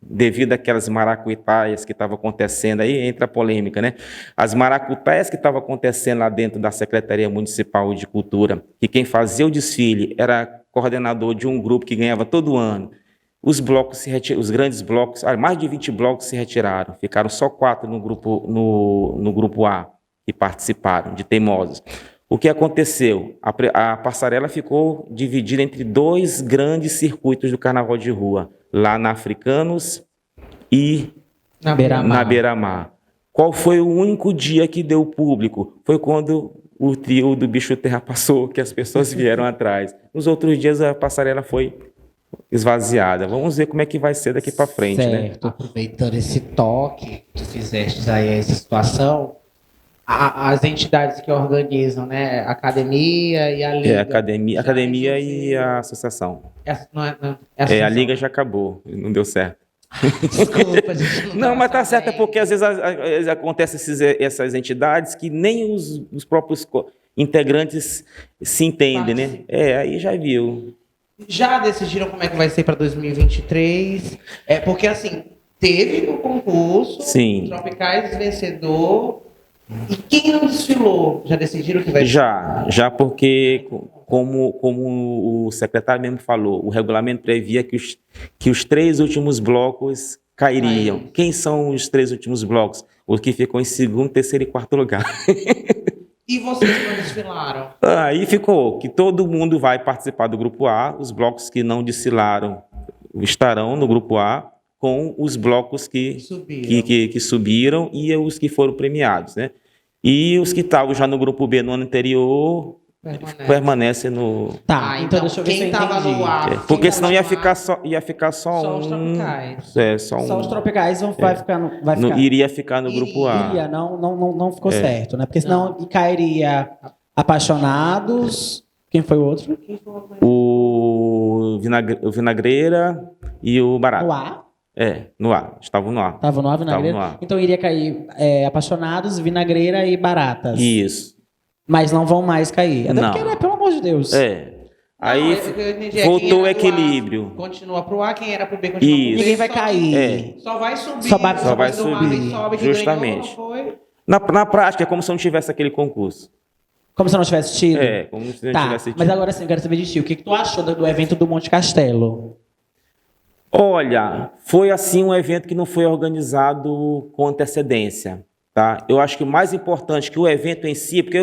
devido àquelas maracutaias que estavam acontecendo, aí entra a polêmica, né? As maracutaias que estavam acontecendo lá dentro da Secretaria Municipal de Cultura, que quem fazia o desfile era coordenador de um grupo que ganhava todo ano. Os grandes blocos, mais de 20 blocos se retiraram, ficaram só 4 no grupo A que participaram, de teimosos. O que aconteceu? A passarela ficou dividida entre 2 grandes circuitos do carnaval de rua, lá na Africanos e na Beira-Mar. Qual foi o único dia que deu público? Foi quando o trio do Bicho Terra passou, que as pessoas vieram atrás. Nos outros dias a passarela foi esvaziada. Vamos ver como é que vai ser daqui para frente, certo. Né? Aproveitando esse toque que tu fizeste aí, essa situação, as entidades que organizam, né? A academia e a liga. Academia e a associação. A liga já acabou, não deu certo. Desculpa, gente. Não, mas tá certo, é porque às vezes acontecem essas entidades que nem os próprios integrantes se entendem, né? Aí já viu. Já decidiram como é que vai ser para 2023? Porque assim, teve o concurso, sim. Tropicais vencedor. E quem não desfilou? Já decidiram que vai ser? Já porque, como o secretário mesmo falou, o regulamento previa que os 3 últimos blocos cairiam. Quem são os 3 últimos blocos? Os que ficam em 2º, 3º e 4º lugar. E vocês que não desfilaram? Aí ficou que todo mundo vai participar do grupo A, os blocos que não desfilaram estarão no grupo A, com os blocos que subiram e os que foram premiados, né? E os que estavam já no grupo B no ano anterior permanecem no... Tá, então deixa eu ver se eu entendi. Porque senão ia ficar só os tropicais. Só os tropicais vai ficar. Iria ficar no grupo A. Iria, não ficou certo, né? Porque senão cairia Apaixonados. Quem foi o outro? O Vinagreira e o Barata. No A? No A. Estavam no A. Estavam no A, Vinagreira? No A. Então iria cair Apaixonados, Vinagreira e Baratas. Isso. Mas não vão mais cair. Até porque, né, pelo amor de Deus. Aí voltou o equilíbrio. A, continua pro A, quem era pro B continua pro B. Ninguém vai cair. Só vai subir. Só vai subir. Justamente. Na prática é como se não tivesse aquele concurso. Como se não tivesse tido? Como se não tivesse tido. Mas agora sim, eu quero saber de ti. O que tu achou do evento do Monte Castelo? Olha, foi assim um evento que não foi organizado com antecedência, tá? Eu acho que o mais importante que o evento em si, porque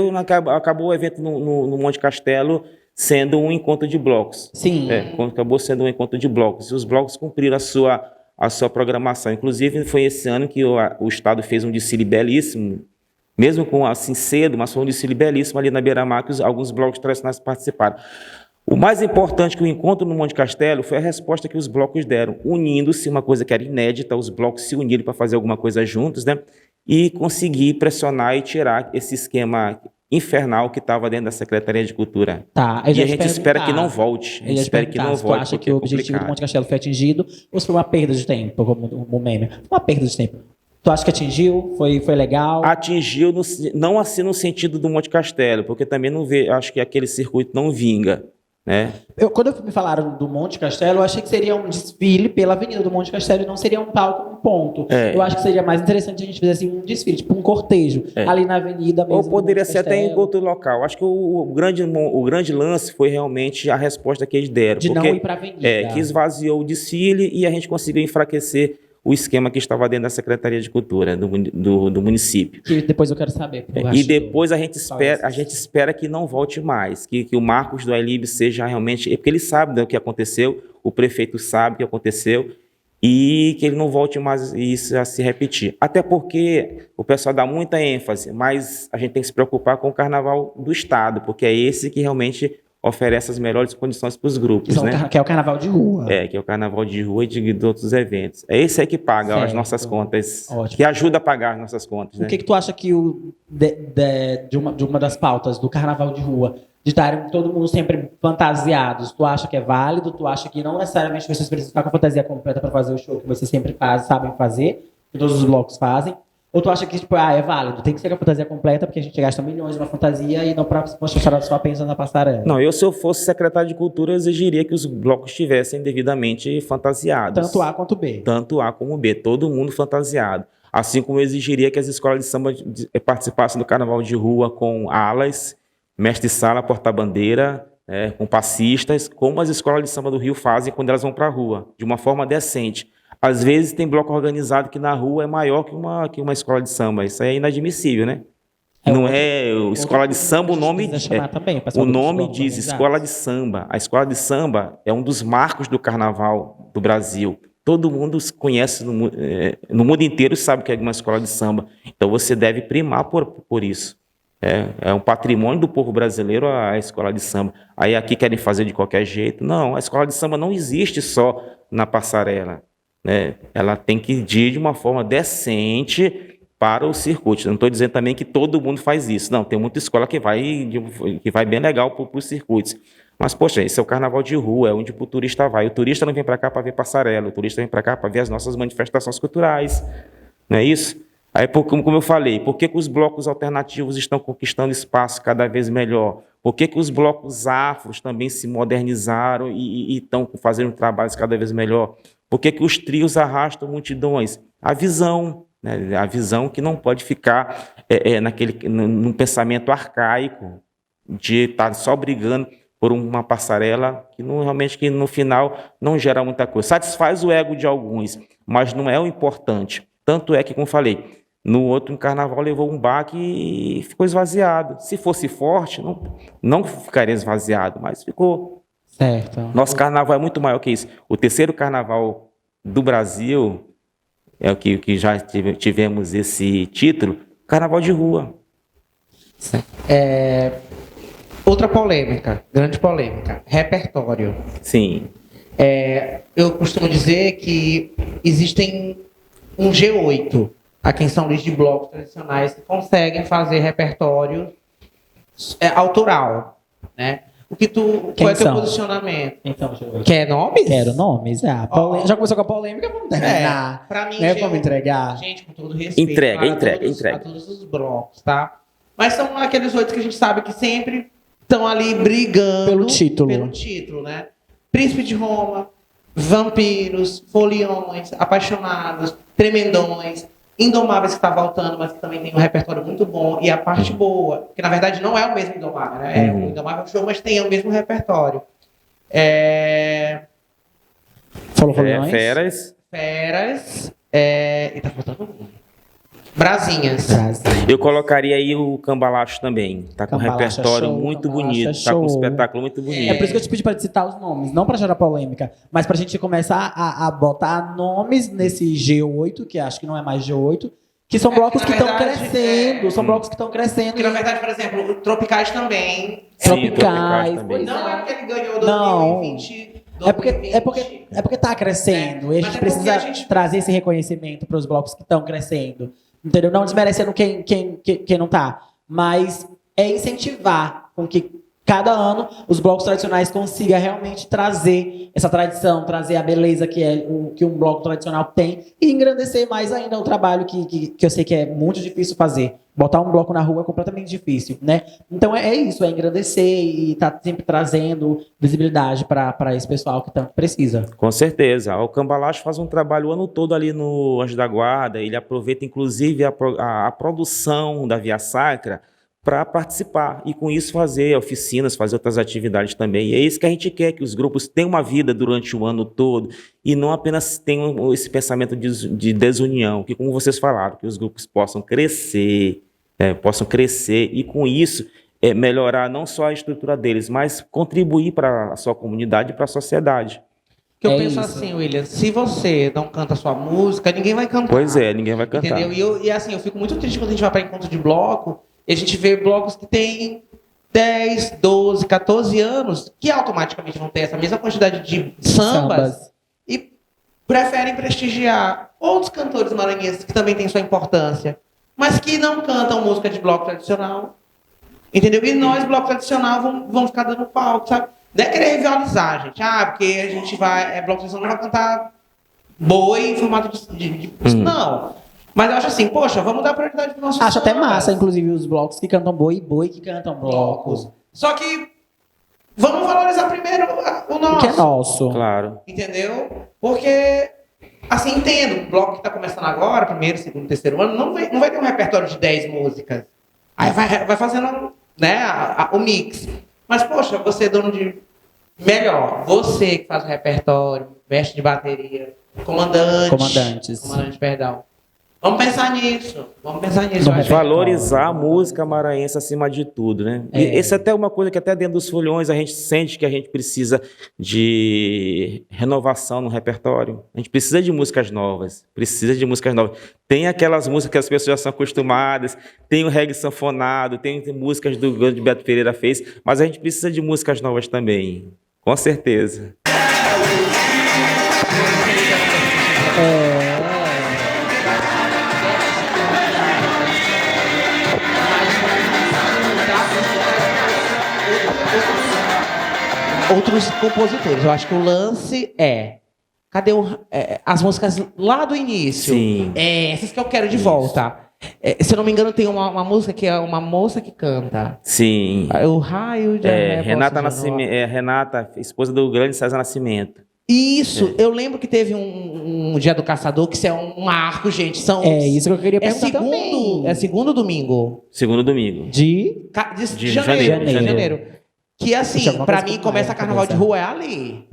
acabou o evento no Monte Castelo sendo um encontro de blocos. Sim. Acabou sendo um encontro de blocos. E os blocos cumpriram a sua programação. Inclusive, foi esse ano que o Estado fez um desfile belíssimo, mesmo com assim cedo, mas foi um desfile belíssimo ali na Beira-Mar, que alguns blocos tradicionais participaram. O mais importante que o encontro no Monte Castelo foi a resposta que os blocos deram, unindo-se, uma coisa que era inédita, os blocos se uniram para fazer alguma coisa juntos, né? E conseguir pressionar e tirar esse esquema infernal que estava dentro da Secretaria de Cultura. Tá, e a gente espera que não volte. A gente espera que não volte. Tu acha que o objetivo do Monte Castelo foi atingido ou se foi uma perda de tempo, como o meme? Uma perda de tempo. Tu acha que atingiu? Foi legal? Atingiu, não assim no sentido do Monte Castelo, porque também não vê, acho que aquele circuito não vinga, né? Quando me falaram do Monte Castelo, eu achei que seria um desfile pela Avenida do Monte Castelo e não seria um palco, um ponto. Eu acho que seria mais interessante a gente fazer assim, um desfile, tipo um cortejo, ali na Avenida mesmo. Ou poderia ser até em outro local. Acho que o grande lance foi realmente a resposta que eles deram. De não ir para a Avenida. Que esvaziou o desfile e a gente conseguiu enfraquecer o esquema que estava dentro da Secretaria de Cultura do município. Que depois eu quero saber. E depois a gente espera que não volte mais, que o Marcos do Ailib seja realmente... Porque ele sabe do que aconteceu, o prefeito sabe o que aconteceu, e que ele não volte mais isso a se repetir. Até porque o pessoal dá muita ênfase, mas a gente tem que se preocupar com o Carnaval do Estado, porque é esse que realmente oferece as melhores condições para os grupos, né? Que é o Carnaval de Rua. Que é o Carnaval de Rua e de outros eventos. É esse aí que paga as nossas contas, Ótimo. que ajuda a pagar as nossas contas. O que tu acha que de uma das pautas do Carnaval de Rua, de estarem todo mundo sempre fantasiados, tu acha que é válido? Tu acha que não necessariamente vocês precisam ficar com a fantasia completa para fazer o show que vocês sempre sabem fazer, que todos os blocos fazem? Ou tu acha que tipo, é válido, tem que ser a fantasia completa, porque a gente gasta milhões numa fantasia e não para mostrar só pensando na passarela? Não, se eu fosse secretário de Cultura, eu exigiria que os blocos estivessem devidamente fantasiados. Tanto A quanto B. Tanto A como B, todo mundo fantasiado. Assim como eu exigiria que as escolas de samba participassem do Carnaval de Rua com alas, mestre-sala, porta-bandeira, com passistas, como as escolas de samba do Rio fazem quando elas vão para a rua, de uma forma decente. Às vezes tem bloco organizado que na rua é maior que uma escola de samba. Isso é inadmissível, né? Não é escola de samba, o nome diz escola de samba. A escola de samba é um dos marcos do Carnaval do Brasil. Todo mundo conhece no mundo inteiro, sabe que é uma escola de samba. Então você deve primar por isso. É um patrimônio do povo brasileiro a escola de samba. Aí aqui querem fazer de qualquer jeito. Não, a escola de samba não existe só na passarela. Ela tem que ir de uma forma decente para o circuito. Não estou dizendo também que todo mundo faz isso. Não, tem muita escola que vai bem legal para os circuitos. Mas, poxa, esse é o Carnaval de Rua, é onde o turista vai. O turista não vem para cá para ver passarela, o turista vem para cá para ver as nossas manifestações culturais. Não é isso? Aí, como eu falei, por que os blocos alternativos estão conquistando espaço cada vez melhor? Por que os blocos afros também se modernizaram e estão fazendo trabalhos cada vez melhor? Por que os trios arrastam multidões? A visão, né? A visão que não pode ficar num pensamento arcaico de estar só brigando por uma passarela que realmente no final não gera muita coisa. Satisfaz o ego de alguns, mas não é o importante. Tanto é que, como falei, no outro Carnaval levou um baque e ficou esvaziado. Se fosse forte, não ficaria esvaziado, mas ficou. Certo. Nosso Carnaval é muito maior que isso. O terceiro Carnaval do Brasil, é o que já tivemos esse título, Carnaval de Rua. Outra polêmica, grande polêmica, repertório. Sim. Eu costumo dizer que existem um G8 aqui em São Luís de blocos tradicionais que conseguem fazer repertório autoral, né? Qual é o teu posicionamento? Então, quer nomes? Quero nomes. Já começou com a polêmica, vamos terminar. Pra mim, vamos entregar. Gente, com todo respeito. Entrega. A todos os blocos, tá? Mas são aqueles 8 que a gente sabe que sempre estão ali brigando pelo título, né? Príncipe de Roma, Vampiros, Foliões, Apaixonados, Tremendões, Indomáveis, que está voltando, mas que também tem um repertório muito bom. E a parte boa, que na verdade não é o mesmo Indomável, né? O Indomável show, mas tem o mesmo repertório. Falou Foliões? Feras. E tá faltando um. Brasinhas. Eu colocaria aí o Cambalacho também. Tá com um repertório muito bonito. Tá com um espetáculo muito bonito. É por isso que eu te pedi para citar os nomes, não para gerar polêmica, mas para a gente começar a botar nomes nesse G8, que acho que não é mais G8, que são blocos que estão crescendo. São blocos que estão crescendo. Que na verdade, por exemplo, o Tropicais também. Tropicais também. Não é porque ele ganhou 2020. É porque tá crescendo. E a gente precisa trazer esse reconhecimento para os blocos que estão crescendo. Entendeu? Não desmerecendo quem não tá. Mas é incentivar com que cada ano os blocos tradicionais consigam realmente trazer essa tradição, trazer a beleza que um bloco tradicional tem e engrandecer mais ainda o trabalho que eu sei que é muito difícil fazer. Botar um bloco na rua é completamente difícil, né? Então é isso, é engrandecer e tá sempre trazendo visibilidade para esse pessoal que tanto precisa. Com certeza. O Cambalacho faz um trabalho o ano todo ali no Anjo da Guarda. Ele aproveita, inclusive, a produção da Via Sacra para participar e, com isso, fazer oficinas, fazer outras atividades também. E é isso que a gente quer, que os grupos tenham uma vida durante o ano todo e não apenas tenham esse pensamento de desunião, que, como vocês falaram, que os grupos possam crescer e, com isso, melhorar não só a estrutura deles, mas contribuir para a sua comunidade e para a sociedade. Que eu penso isso. Assim, William, se você não canta a sua música, ninguém vai cantar. Pois é, ninguém vai cantar. Entendeu? E assim, eu fico muito triste quando a gente vai para encontro de bloco e a gente vê blocos que têm 10, 12, 14 anos, que automaticamente vão ter essa mesma quantidade de sambas. E preferem prestigiar outros cantores maranhenses que também têm sua importância, mas que não cantam música de bloco tradicional. Entendeu? E nós, bloco tradicional, vamos ficar dando palco, sabe? Não é querer rivalizar, gente. Porque a gente vai... bloco tradicional não vai cantar boi em formato de não. Mas eu acho assim, poxa, vamos dar prioridade para o nosso... Acho até massa, inclusive, os blocos que cantam boi e boi que cantam blocos. Só que vamos valorizar primeiro o nosso. Que é nosso. Claro. Entendeu? Porque, assim, entendo, o bloco que está começando agora, primeiro, segundo, terceiro ano, não vai ter um repertório de 10 músicas. Aí vai fazendo, né, o mix. Mas, poxa, você é dono de... Melhor, você que faz o repertório, mestre de bateria, comandante, perdão. Vamos pensar nisso. Valorizar a música maranhense acima de tudo, né? Essa é até uma coisa que até dentro dos folhões a gente sente que a gente precisa de renovação no repertório. A gente precisa de músicas novas. Tem aquelas músicas que as pessoas já são acostumadas, tem o reggae sanfonado, tem músicas do que Beto Pereira fez, mas a gente precisa de músicas novas também. Com certeza. Outros compositores. Eu acho que o lance cadê as músicas lá do início? Sim. Essas que eu quero de volta. Se eu não me engano, tem uma música que é uma moça que canta. Sim. O raio de... Renata, esposa do grande César Nascimento. Isso. Eu lembro que teve um Dia do Caçador, que isso é um marco, gente. Isso que eu queria perguntar também. É segundo domingo. Segundo domingo. De janeiro. Que assim, pra mim, começa carnaval de rua ali.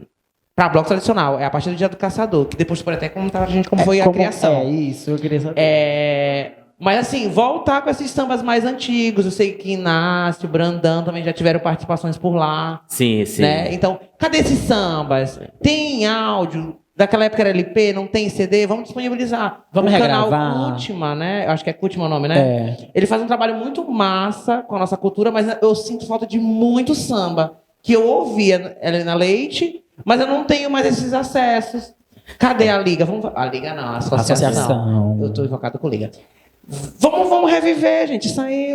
Pra bloco tradicional. É a partir do Dia do Caçador. Que depois tu pode até contar pra gente como foi a criação. Isso, eu queria saber. Mas assim, voltar com esses sambas mais antigos. Eu sei que Inácio, Brandão também já tiveram participações por lá. Sim. Né? Então, cadê esses sambas? Tem áudio? Daquela época era LP, não tem CD? Vamos disponibilizar. Vamos regravar. O canal Cútima, né? Eu acho que é Cútima o nome, né? Ele faz um trabalho muito massa com a nossa cultura, mas eu sinto falta de muito samba. Que eu ouvia Helena Leite, mas eu não tenho mais esses acessos. Cadê a Liga? A Liga não, a Associação. Eu estou equivocado com Liga. Vamos reviver, gente. Isso aí,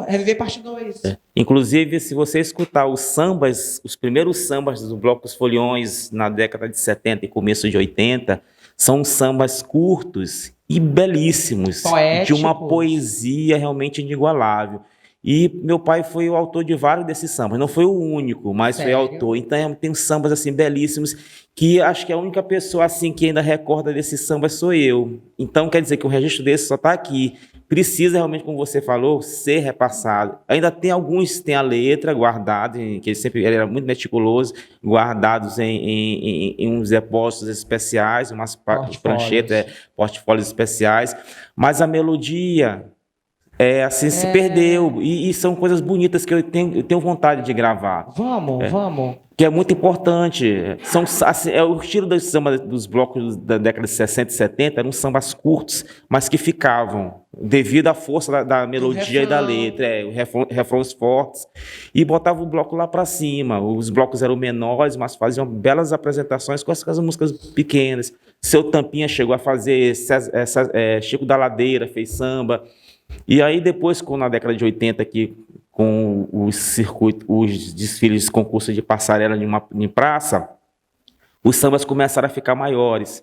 reviver parte 2. Inclusive, se você escutar os primeiros sambas dos blocos Foliões na década de 70 e começo de 80, são sambas curtos e belíssimos, poéticos, de uma poesia realmente inigualável. E meu pai foi o autor de vários desses sambas. Não foi o único, mas foi autor. Então tem sambas assim belíssimos que acho que a única pessoa assim que ainda recorda desses sambas sou eu. Então quer dizer que o registro desse só está aqui. Precisa realmente, como você falou, ser repassado. Ainda tem alguns, tem a letra guardada, que ele era muito meticuloso, guardados em uns depósitos especiais, umas pranchetas, portfólios especiais. Mas a melodia... se perdeu. E são coisas bonitas que eu tenho vontade de gravar. Vamos. Que é muito importante. O estilo dos sambas dos blocos da década de 60 e 70 eram sambas curtos, mas que ficavam, devido à força da melodia e da letra, refrões fortes, e botava o bloco lá para cima. Os blocos eram menores, mas faziam belas apresentações com essas músicas pequenas. Seu Tampinha chegou a fazer, Chico da Ladeira fez samba. E aí depois, na década de 80, que com os circuitos, os desfiles de concurso de passarela em praça, os sambas começaram a ficar maiores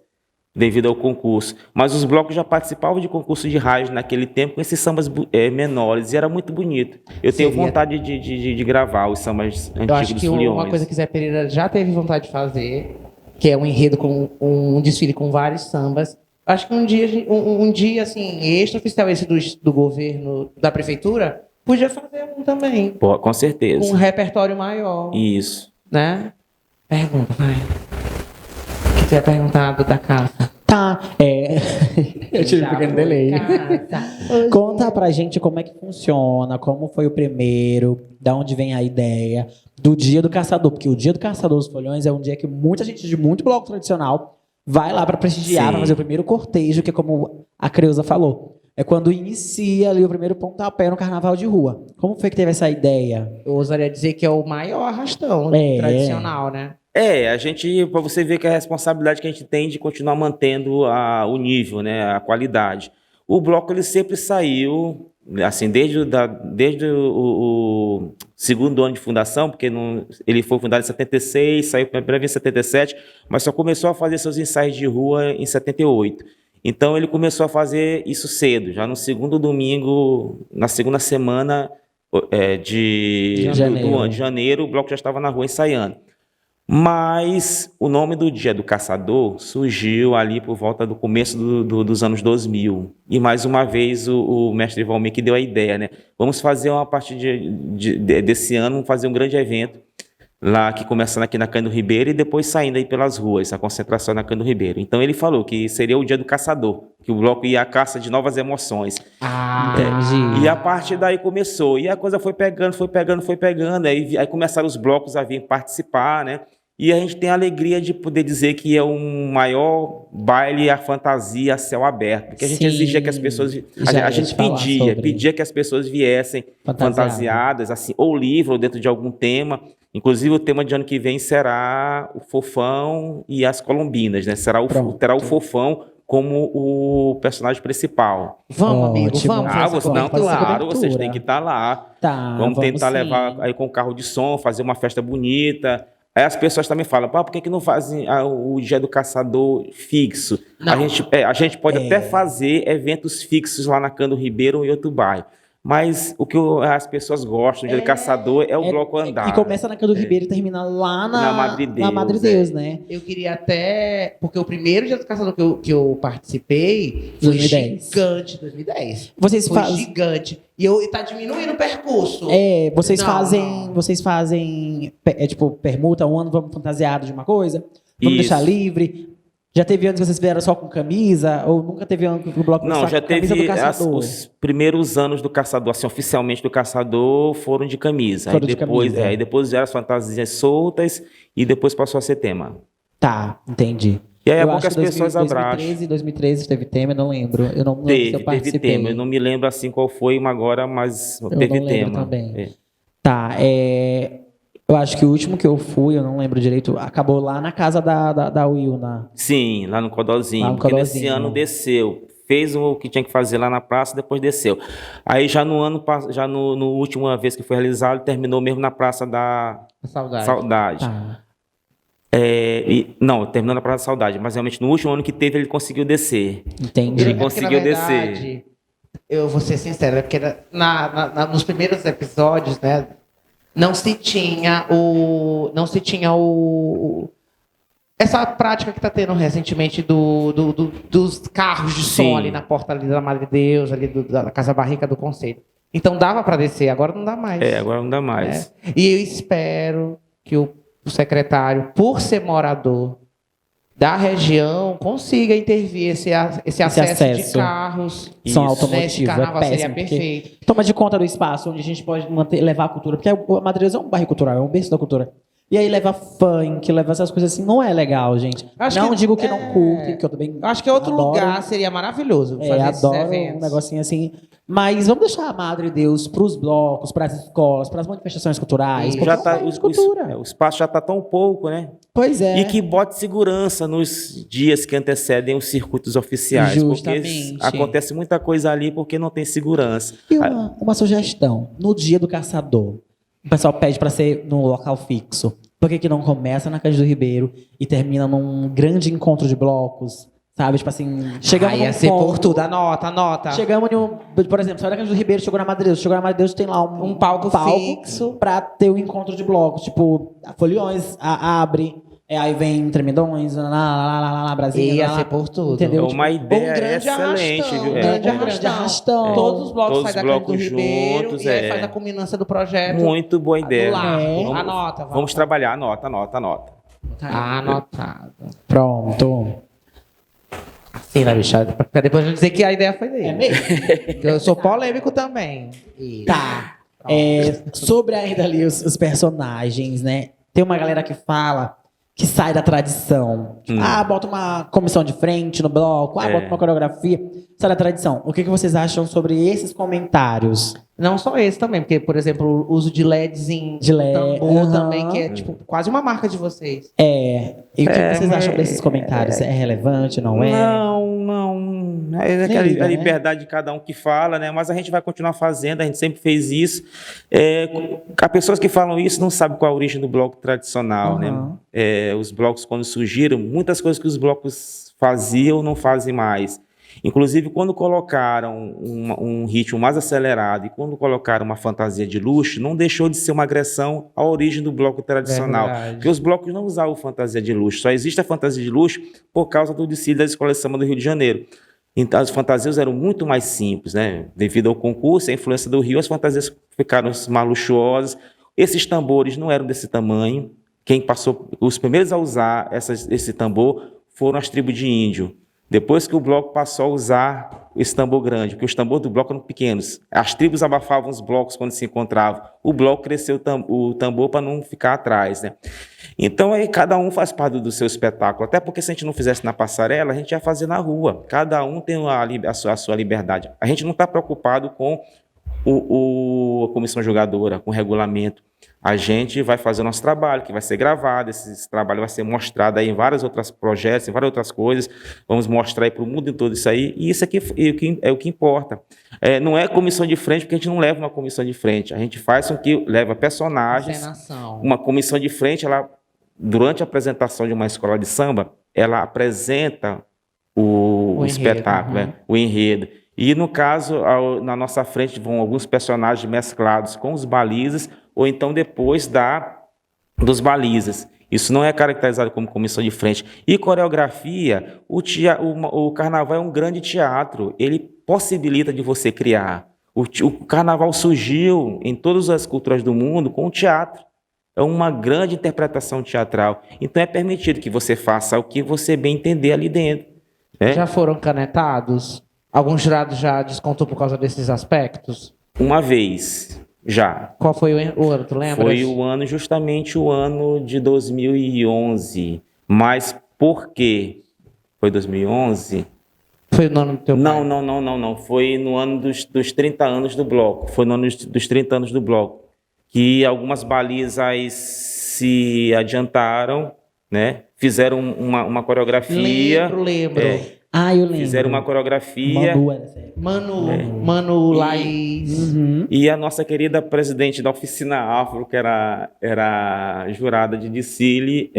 devido ao concurso. Mas os blocos já participavam de concurso de rádio naquele tempo com esses sambas menores, e era muito bonito. Eu tenho vontade de gravar os sambas antigos dos Foliões. Eu acho que uma coisa que Zé Pereira já teve vontade de fazer, que é um enredo com um desfile com vários sambas. Acho que um dia assim, extra-oficial esse do governo, da prefeitura, podia fazer um também. Pô, com certeza. Com um repertório maior. Isso. Né? Pergunta, vai. O que você ia perguntar da casa? Tá, eu tive um pequeno delay. Conta pra gente como é que funciona, como foi o primeiro, da onde vem a ideia do Dia do Caçador, porque o Dia do Caçador dos Folhões é um dia que muita gente de muito bloco tradicional vai lá para prestigiar, para fazer o primeiro cortejo, que é como a Creuza falou. É quando inicia ali o primeiro pontapé no carnaval de rua. Como foi que teve essa ideia? Eu ousaria dizer que é o maior arrastão tradicional, né? A gente, para você ver que a responsabilidade que a gente tem de continuar mantendo o nível, né, a qualidade. O bloco ele sempre saiu, assim, desde o segundo ano de fundação, porque ele foi fundado em 76, saiu pela primeira vez em 77, mas só começou a fazer seus ensaios de rua em 78. Então ele começou a fazer isso cedo, já no segundo domingo, na segunda semana de janeiro, o bloco já estava na rua ensaiando. Mas o nome do Dia do Caçador surgiu ali por volta do começo dos anos 2000. E mais uma vez o mestre Valmir que deu a ideia, né? Vamos fazer a partir desse ano, vamos fazer um grande evento lá, que começando aqui na Cândido Ribeiro e depois saindo aí pelas ruas, a concentração na Cândido Ribeiro. Então ele falou que seria o Dia do Caçador, que o bloco ia à caça de novas emoções. Entendi. E a partir daí começou. E a coisa foi pegando. Aí começaram os blocos a vir participar, né? E a gente tem a alegria de poder dizer que é um maior baile a fantasia a céu aberto, porque a gente exigia que as pessoas, a gente pedia que as pessoas viessem fantasiadas, assim, ou livre, ou dentro de algum tema. Inclusive o tema de ano que vem será o Fofão e as Colombinas, né? Terá o Fofão como o personagem principal. Vamos, amigo, vamos. Claro, vocês têm que estar lá. Vamos tentar levar aí com o carro de som, fazer uma festa bonita. Aí as pessoas também falam, por que não fazem o Dia do Caçador fixo? A gente pode até fazer eventos fixos lá na Cândido Ribeiro ou em outro bairro. Mas o que as pessoas gostam do Dia do Caçador é o bloco andar. E começa na Cândido Ribeiro e termina lá na Madre Deus, né? Eu queria até... Porque o primeiro Dia do Caçador que eu participei foi 2010. Gigante, 2010. Foi gigante. E tá diminuindo o percurso. Vocês fazem tipo, permuta, um ano vamos fantasiado de uma coisa, vamos deixar livre. Já teve anos que vocês fizeram só com camisa? Ou nunca teve ano que o bloco não, já teve do Caçador? Os primeiros anos do Caçador, assim, oficialmente do Caçador, foram de camisa. Aí depois vieram as fantasias soltas e depois passou a ser tema. Tá, entendi. E aí é bom que as pessoas abraçam. 2013 teve tema, eu não lembro. Eu não lembro se eu participei. Teve tema, eu não me lembro assim qual foi agora, mas teve tema. Também. Tá, eu acho que o último que eu fui, eu não lembro direito, acabou lá na casa da Will. Sim, lá no Codozinho. Porque nesse ano desceu. Fez o que tinha que fazer lá na praça, depois desceu. Aí já no última vez que foi realizado, terminou mesmo na Praça da Saudade. Tá. Terminou na Praça da Saudade, mas realmente no último ano que teve, ele conseguiu descer. Entendi. Ele conseguiu descer. Eu vou ser sincero, porque nos primeiros episódios, né, não se tinha essa prática que está tendo recentemente dos carros de som ali na porta ali da Madre Deus, ali da Casa Barrica do Conselho. Então dava para descer, agora não dá mais. Agora não dá mais. E eu espero que o secretário, por ser morador da região, consiga intervir esse acesso de carros. São automotivos. Esse carnaval seria perfeito. Toma de conta do espaço onde a gente pode levar a cultura. Porque a Madre Deus é um bairro cultural, é um berço da cultura. E aí leva funk, leva essas coisas assim. Não é legal, gente. Não digo que não curte, que eu também acho que outro adoro. lugar seria maravilhoso fazer esses adoro eventos. um negocinho assim. Mas vamos deixar a Madre Deus para os blocos, para as escolas, para as manifestações culturais. Já tá, cultura. o espaço já está tão pouco, né? Pois é. E que bote segurança nos dias que antecedem os circuitos oficiais. Justamente. Porque acontece muita coisa ali porque não tem segurança. E uma sugestão. No dia do caçador, o pessoal pede para ser no local fixo. Por que não começa na Cândido Ribeiro e termina num grande encontro de blocos? Sabe, tipo assim, chegamos ia ser por tudo, anota. Chegamos por exemplo, saiu da Cândido Ribeiro, chegou na Madre Deus. Chegou na Madre Deus, tem lá um palco fixo pra ter um encontro de blocos. Tipo, Foliões abre, aí vem Tremidões, Brasília. Ia ser por tudo. Entendeu? Uma ideia excelente, viu? Um grande arrastão. Todos os blocos saem da Cândido Ribeiro juntos, e aí faz a culminância do projeto. Muito boa ideia. Anota. Vamos trabalhar, anota. Anotado. Pronto. Sim, né, bicha? Pra depois não dizer que a ideia foi dele. É mesmo? Eu sou polêmico também. Tá. Sobre ainda ali os personagens, né? Tem uma galera que fala que sai da tradição. Tipo, bota uma comissão de frente no bloco, bota uma coreografia, sai da tradição. O que vocês acham sobre esses comentários? Não só esse também, porque, por exemplo, o uso de LEDs em tambor também, que é tipo quase uma marca de vocês. E o que vocês acham desses comentários? É relevante, não é? Não. É a liberdade de cada um que fala, né? Mas a gente vai continuar fazendo, a gente sempre fez isso. As pessoas que falam isso não sabem qual a origem do bloco tradicional, né? Os blocos, quando surgiram, muitas coisas que os blocos faziam não fazem mais. Inclusive, quando colocaram um ritmo mais acelerado e quando colocaram uma fantasia de luxo, não deixou de ser uma agressão à origem do bloco tradicional. Porque os blocos não usavam fantasia de luxo. Só existe a fantasia de luxo por causa do desfile da Escola de Samba do Rio de Janeiro. Então, as fantasias eram muito mais simples, né? Devido ao concurso e à influência do Rio, as fantasias ficaram mais luxuosas. Esses tambores não eram desse tamanho. Quem passou, os primeiros a usar esse tambor foram as tribos de índio. Depois que o bloco passou a usar esse tambor grande, porque os tambores do bloco eram pequenos, as tribos abafavam os blocos quando se encontravam. O bloco cresceu o tambor para não ficar atrás, né? Então, aí cada um faz parte do seu espetáculo. Até porque se a gente não fizesse na passarela, a gente ia fazer na rua. Cada um tem a sua liberdade. A gente não está preocupado com a comissão julgadora, com o regulamento. A gente vai fazer o nosso trabalho, que vai ser gravado, esse trabalho vai ser mostrado aí em vários outros projetos, em várias outras coisas, vamos mostrar aí para o mundo todo isso aí, e isso aqui é o que importa. Não é comissão de frente, porque a gente não leva uma comissão de frente, a gente faz com que leva personagens. Encenação. Uma comissão de frente, durante a apresentação de uma escola de samba, ela apresenta o espetáculo, o enredo. E, no caso, na nossa frente vão alguns personagens mesclados com os balizas, ou então depois dos balizas. Isso não é caracterizado como comissão de frente. E coreografia, o carnaval é um grande teatro, ele possibilita de você criar. O carnaval surgiu em todas as culturas do mundo com o teatro. É uma grande interpretação teatral. Então é permitido que você faça o que você bem entender ali dentro. Né? Já foram canetados? Algum jurado já descontou por causa desses aspectos? Uma vez, já. Qual foi o ano, tu lembra? Foi justamente o ano de 2011. Mas por quê? Foi 2011? Foi no ano do teu pai? Não. Foi no ano dos 30 anos do bloco. Foi no ano dos 30 anos do bloco. Que algumas balizas se adiantaram, né? Fizeram uma coreografia. Lembro. Eu lembro. Fizeram uma coreografia. Manu Laís. E a nossa querida presidente da Oficina Afro, que era jurada de desfile,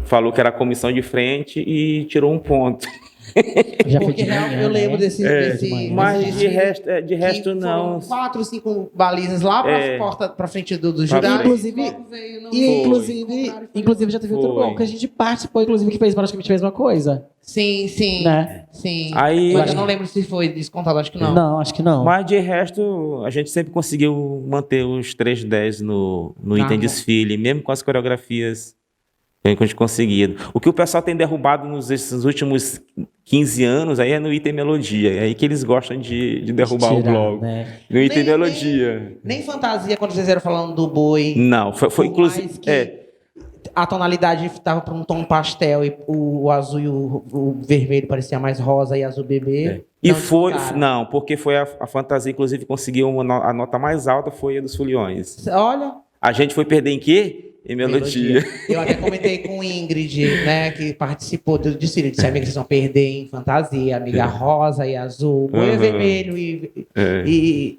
falou que era comissão de frente e tirou um ponto. Já Porque eu lembro desse mas de resto não. 4, 5 balizas lá para frente do jurado. Inclusive já teve outro bloco que a gente participou, inclusive, que praticamente a mesma coisa. Sim. Né? Sim. Aí, mas eu não lembro se foi descontado, acho que não. Não, acho que não. Mas de resto, a gente sempre conseguiu manter os 3-10 no item desfile, mesmo com as coreografias Tem conseguido. O que o pessoal tem derrubado nesses últimos 15 anos aí é no item melodia. É aí que eles gostam de derrubar o blog. Né? No item melodia. Nem fantasia quando vocês eram falando do boi. Não, foi inclusive. A tonalidade estava para um tom pastel e o azul e o vermelho parecia mais rosa e azul bebê. E foi. Não, porque foi a fantasia, inclusive, conseguiu a nota mais alta, foi a dos Foliões. Olha. A gente foi perder em quê? Em melodia. Eu até comentei com Ingrid, né, que participou do desfile. Disse, amiga, vocês vão perder em fantasia, amiga rosa e azul, boi vermelho e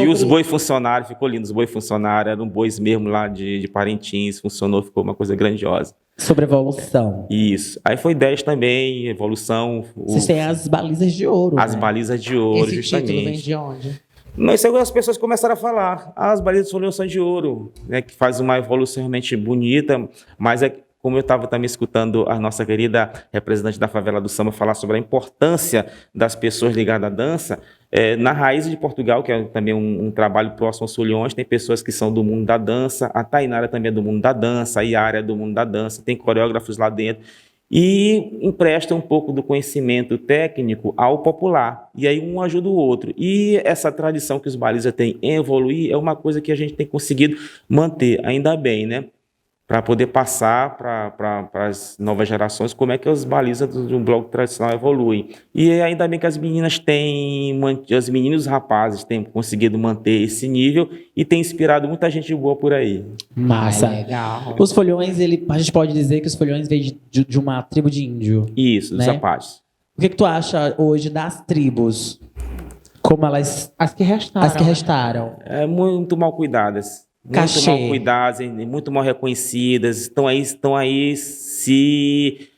os boi funcionários, ficou lindo. Os boi funcionários eram bois mesmo lá de Parintins, funcionou, ficou uma coisa grandiosa. Sobre evolução. Isso. Aí foi 10 também, evolução. Vocês têm as balizas de ouro. As balizas de ouro, esse justamente. Título vem de onde? Mas as pessoas começaram a falar, as balizas de Foliões são de ouro, né, que faz uma evolução realmente bonita, mas como eu estava também escutando a nossa querida representante da favela do samba falar sobre a importância das pessoas ligadas à dança, na Raiz de Portugal, que é também um trabalho próximo aos Foliões, tem pessoas que são do mundo da dança, a Tainara também é do mundo da dança, a Yara é do mundo da dança, tem coreógrafos lá dentro, e empresta um pouco do conhecimento técnico ao popular, e aí um ajuda o outro. E essa tradição que os balizas têm em evoluir é uma coisa que a gente tem conseguido manter, ainda bem, né? Para poder passar para as novas gerações como é que as balizas do bloco tradicional evoluem. E ainda bem que as meninas as meninas e os rapazes têm conseguido manter esse nível e tem inspirado muita gente boa por aí. Massa. Legal. Os Foliões, a gente pode dizer que os Foliões vêm de uma tribo de índio. Isso, dos Apaches. O que tu acha hoje das tribos? Como elas... As que restaram. É muito mal cuidadas. Muito mal cuidadas, muito mal reconhecidas, estão aí se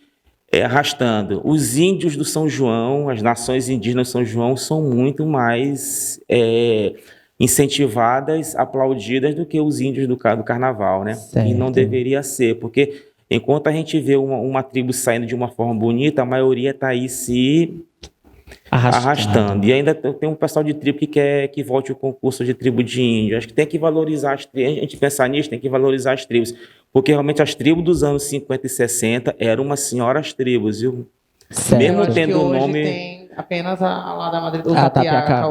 arrastando. Os índios do São João, as nações indígenas do São João são muito mais incentivadas, aplaudidas do que os índios do carnaval, né? Certo. E não deveria ser, porque enquanto a gente vê uma tribo saindo de uma forma bonita, a maioria está aí se arrastando. E ainda tem um pessoal de tribo que quer que volte o concurso de tribo de índio. Acho que tem que valorizar as tribos. A gente pensar nisso, tem que valorizar as tribos. Porque realmente as tribos dos anos 50 e 60 eram umas senhoras tribos, viu? Certo. Mesmo tendo o nome... Tem apenas a lá da Madre do Tapiaca.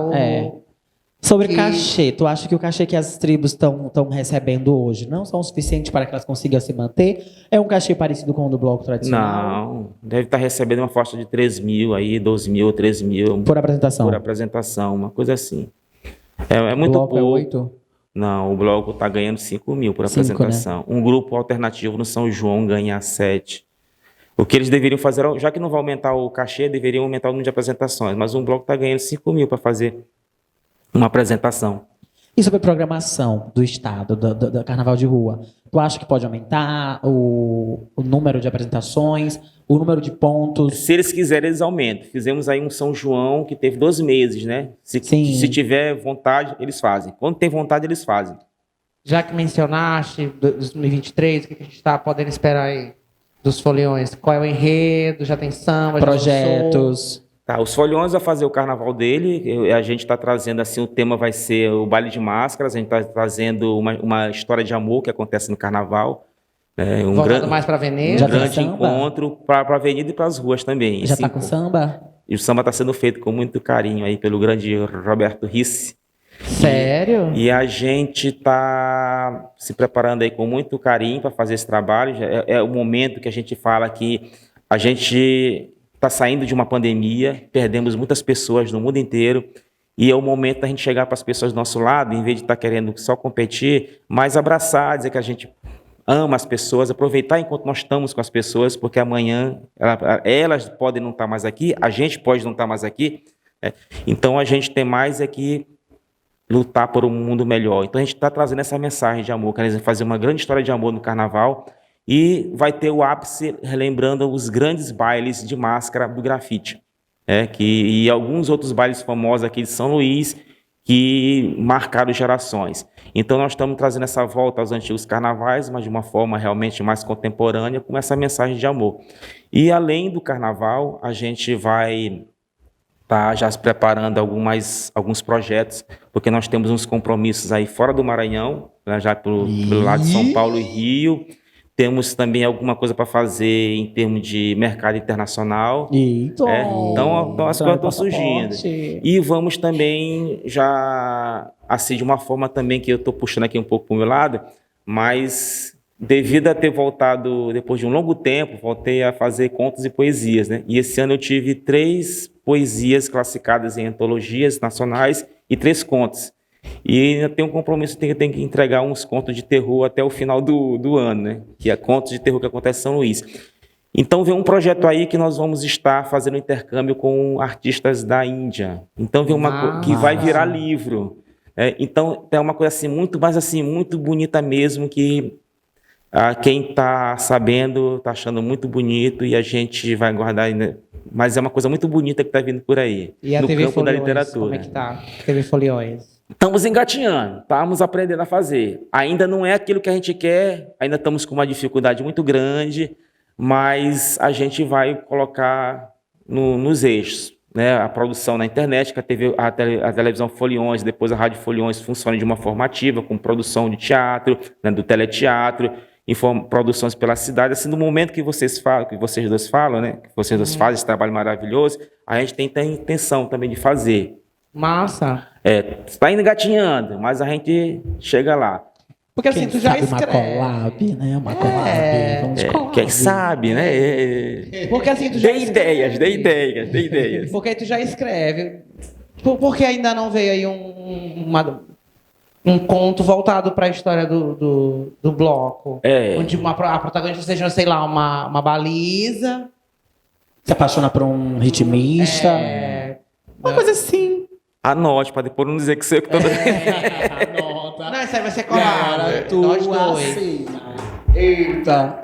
Sobre cachê, tu acha que o cachê que as tribos estão recebendo hoje não são suficientes para que elas consigam se manter? É um cachê parecido com o do bloco tradicional? Não, deve estar recebendo uma faixa de 3 mil aí, 12 mil, 3 mil. Por apresentação? Por apresentação, uma coisa assim. É muito pouco. É 8? Não, o bloco está ganhando 5 mil por apresentação. Né? Um grupo alternativo no São João ganha 7. O que eles deveriam fazer, já que não vai aumentar o cachê, deveriam aumentar o número de apresentações. Mas um bloco está ganhando 5 mil para fazer uma apresentação. E sobre a programação do Estado, do Carnaval de Rua? Tu acha que pode aumentar o número de apresentações, o número de pontos? Se eles quiserem, eles aumentam. Fizemos aí um São João que teve 12 meses, né? Se tiver vontade, eles fazem. Quando tem vontade, eles fazem. Já que mencionaste 2023, o que a gente está podendo esperar aí dos Foliões? Qual é o enredo? Já tem samba? Projetos? Os Foliões vão fazer o carnaval dele, a gente está trazendo assim, o tema vai ser o baile de máscaras, a gente está trazendo uma história de amor que acontece no carnaval. Voltando mais para a Avenida. Um grande encontro para a Avenida e para as ruas também. Já está com samba? E o samba está sendo feito com muito carinho aí pelo grande Roberto Risse. Sério? E a gente está se preparando aí com muito carinho para fazer esse trabalho. É o momento que a gente fala que a gente está saindo de uma pandemia, perdemos muitas pessoas no mundo inteiro, e é o momento da gente chegar para as pessoas do nosso lado, em vez de estar querendo só competir, mas abraçar, dizer que a gente ama as pessoas, aproveitar enquanto nós estamos com as pessoas, porque amanhã elas podem não estar mais aqui, a gente pode não estar mais aqui, né? Então a gente tem mais que lutar por um mundo melhor. Então a gente está trazendo essa mensagem de amor, querendo fazer uma grande história de amor no carnaval, e vai ter o ápice relembrando os grandes bailes de máscara do grafite, e alguns outros bailes famosos aqui de São Luís que marcaram gerações. Então nós estamos trazendo essa volta aos antigos carnavais, mas de uma forma realmente mais contemporânea, com essa mensagem de amor. E além do carnaval, a gente vai estar já se preparando alguns projetos, porque nós temos uns compromissos aí fora do Maranhão, já pelo lado de São Paulo e Rio. Temos também alguma coisa para fazer em termos de mercado internacional. Eita. Então as coisas estão surgindo. E vamos também já, assim, de uma forma também que eu estou puxando aqui um pouco para o meu lado, mas devido a ter voltado, depois de um longo tempo, voltei a fazer contos e poesias, né? E esse ano eu tive 3 poesias classificadas em antologias nacionais e 3 contos. E ainda tem um compromisso, tenho que entregar uns contos de terror até o final do ano, né? Que é contos de terror que acontece em São Luís. Então vem um projeto aí que nós vamos estar fazendo intercâmbio com artistas da Índia. Então vem uma que vai virar livro. Então é uma coisa assim muito, mas assim muito bonita mesmo, que quem está sabendo está achando muito bonito e a gente vai guardar ainda. Mas é uma coisa muito bonita que está vindo por aí, e a no TV campo Foliões, da literatura. como é que tá? TV Foliões. Estamos engatinhando, estamos aprendendo a fazer. Ainda não é aquilo que a gente quer, ainda estamos com uma dificuldade muito grande, mas a gente vai colocar nos eixos, né? A produção na internet, que a televisão Foliões, depois a Rádio Foliões funciona de uma forma ativa, com produção de teatro, né, do teleteatro, produções pela cidade. Assim, no momento que vocês dois falam, né, que vocês dois fazem esse trabalho maravilhoso, a gente tem a intenção também de fazer. Massa. Está engatinhando, mas a gente chega lá. Porque assim, tu já escreve. Uma collab, né? Uma collab. Quem sabe, né? Porque assim, tu já dê ideias. Porque tu já escreve. Porque ainda não veio aí um conto voltado para a história do bloco. Onde a protagonista seja, sei lá, uma baliza. Se apaixona por um ritmista. Uma coisa assim. Anote, para depois não dizer que sei o que todo. Anota. Não, isso aí vai ser colado. Nós dois. Assim. Eita.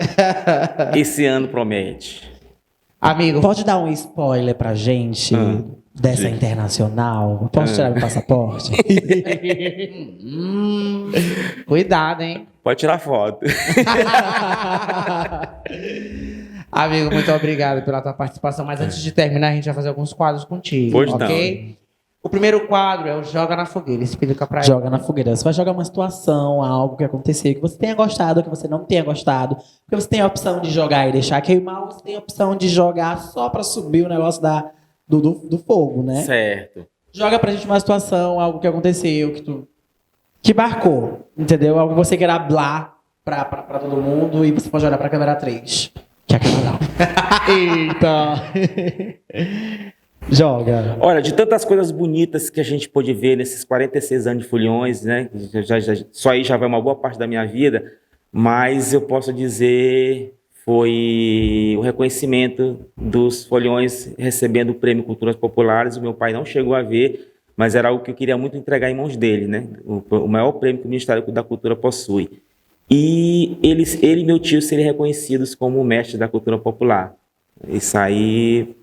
Esse ano promete. Amigo. Pode dar um spoiler pra gente dessa internacional? Posso tirar meu passaporte? Cuidado, hein? Pode tirar foto. Amigo, muito obrigado pela tua participação. Mas antes de terminar, a gente vai fazer alguns quadros contigo. Pois ok? Não. O primeiro quadro é o Joga na Fogueira. Explica pra ele. Joga na fogueira. Você vai jogar uma situação, algo que aconteceu, que você tenha gostado, que você não tenha gostado. Porque você tem a opção de jogar e deixar queimar, ou você tem a opção de jogar só pra subir o negócio do fogo, né? Certo. Joga pra gente uma situação, algo que aconteceu, que marcou, entendeu? Algo que você queira hablar pra todo mundo e você pode olhar pra câmera 3. Que é a câmera Eita! Joga. Olha, de tantas coisas bonitas que a gente pôde ver nesses 46 anos de Foliões, né? Só aí já vai uma boa parte da minha vida, mas eu posso dizer foi o reconhecimento dos Foliões recebendo o Prêmio Culturas Populares. O meu pai não chegou a ver, mas era algo que eu queria muito entregar em mãos dele, né? O maior prêmio que o Ministério da Cultura possui. E ele e meu tio serem reconhecidos como mestre da cultura popular. Isso aí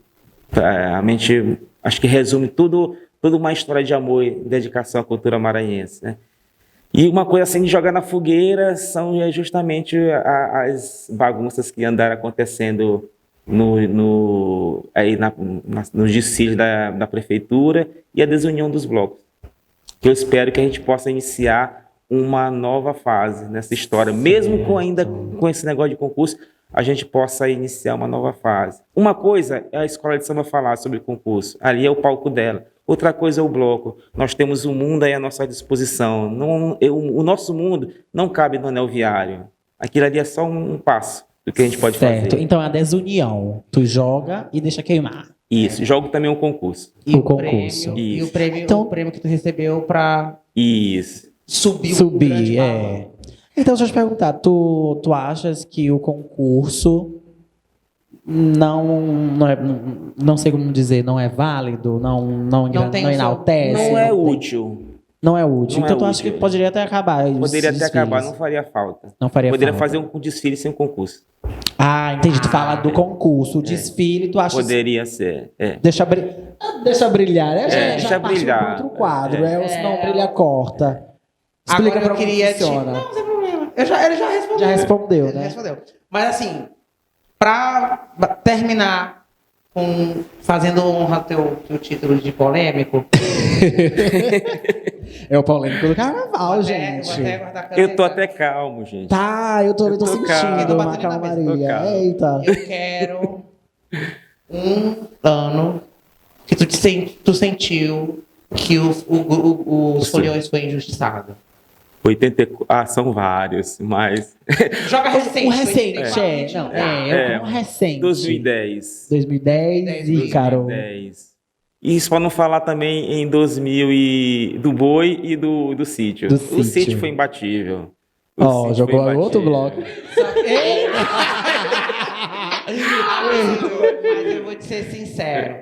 realmente acho que resume toda uma história de amor e dedicação à cultura maranhense, né? E uma coisa assim de jogar na fogueira são justamente as bagunças que andaram acontecendo nos desfiles da prefeitura e a desunião dos blocos. Que eu espero que a gente possa iniciar uma nova fase nessa história, mesmo com esse negócio de concurso, a gente possa iniciar uma nova fase. Uma coisa é a escola de samba falar sobre concurso, ali é o palco dela. Outra coisa é o bloco. Nós temos o mundo aí à nossa disposição. O nosso mundo não cabe no anel viário. Aquilo ali é só um passo do que a gente pode fazer. Então é a desunião. Tu joga e deixa queimar. Isso. Jogo também um concurso. E o concurso. E o prêmio que tu recebeu para subir. Então, deixa eu te perguntar, tu achas que o concurso não sei como dizer, não é válido, não enaltece? Não é útil. Não é útil. Então, tu acha que poderia até acabar? Poderia até acabar, não faria falta. Poderia fazer um desfile sem um concurso. Ah, entendi. Tu fala do concurso, o desfile, tu acha... Poderia ser, Deixa brilhar. Deixa brilhar. Outro quadro, se não brilha, corta. Explica agora eu queria funciona. Não, sem problema. Ele já respondeu. Já respondeu, né? Já respondeu. Mas assim, pra terminar fazendo honra ao teu título de polêmico, É o polêmico do carnaval, gente. Eu tô até calmo, gente. Tá, eu tô sentindo uma calmaria. Eita. Eu quero um ano que tu sentiu que os foliões foi injustiçado. 84. São vários, mas. Joga recente. Um recente, um recente. 2010. 2010 e, Carol. 2010. Isso para não falar também em 2000 do Boi e do Sítio. O Sítio foi imbatível. Jogou outro bloco. Mas eu vou te ser sincero.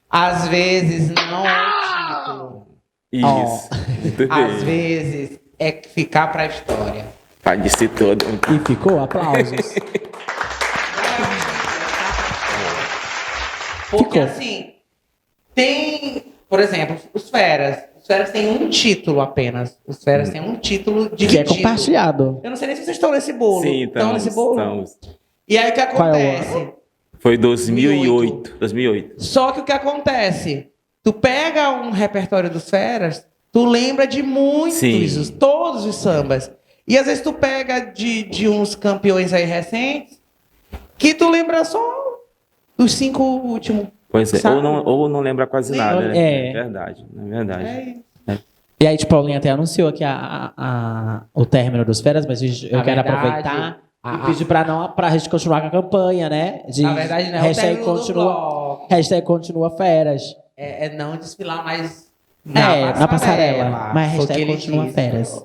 Às vezes não é o título. Isso. Às vezes é ficar pra história. Pode ser todo. E ficou? Aplausos. Porque assim, tem, por exemplo, os Feras. Os Feras têm um título apenas. Os Feras têm um título dividido. Que é compartilhado. Eu não sei nem se vocês estão nesse bolo. Sim, estão nesse bolo? Estamos. E aí o que acontece? Foi 2008. Só que o que acontece? Tu pega um repertório dos Feras, tu lembra de muitos, todos os sambas. E às vezes tu pega de uns campeões aí recentes, que tu lembra só os 5 últimos. Pois é, sabe? ou não lembra quase nada, né? É verdade. E aí, tipo, a Paulinha até anunciou aqui o término dos Feras, mas eu quero aproveitar e pedir pra gente continuar com a campanha, né? Na verdade, não é o término do bloco. Hashtag continua Feras. É não desfilar mais na passarela. Mas hashtag continua Feras.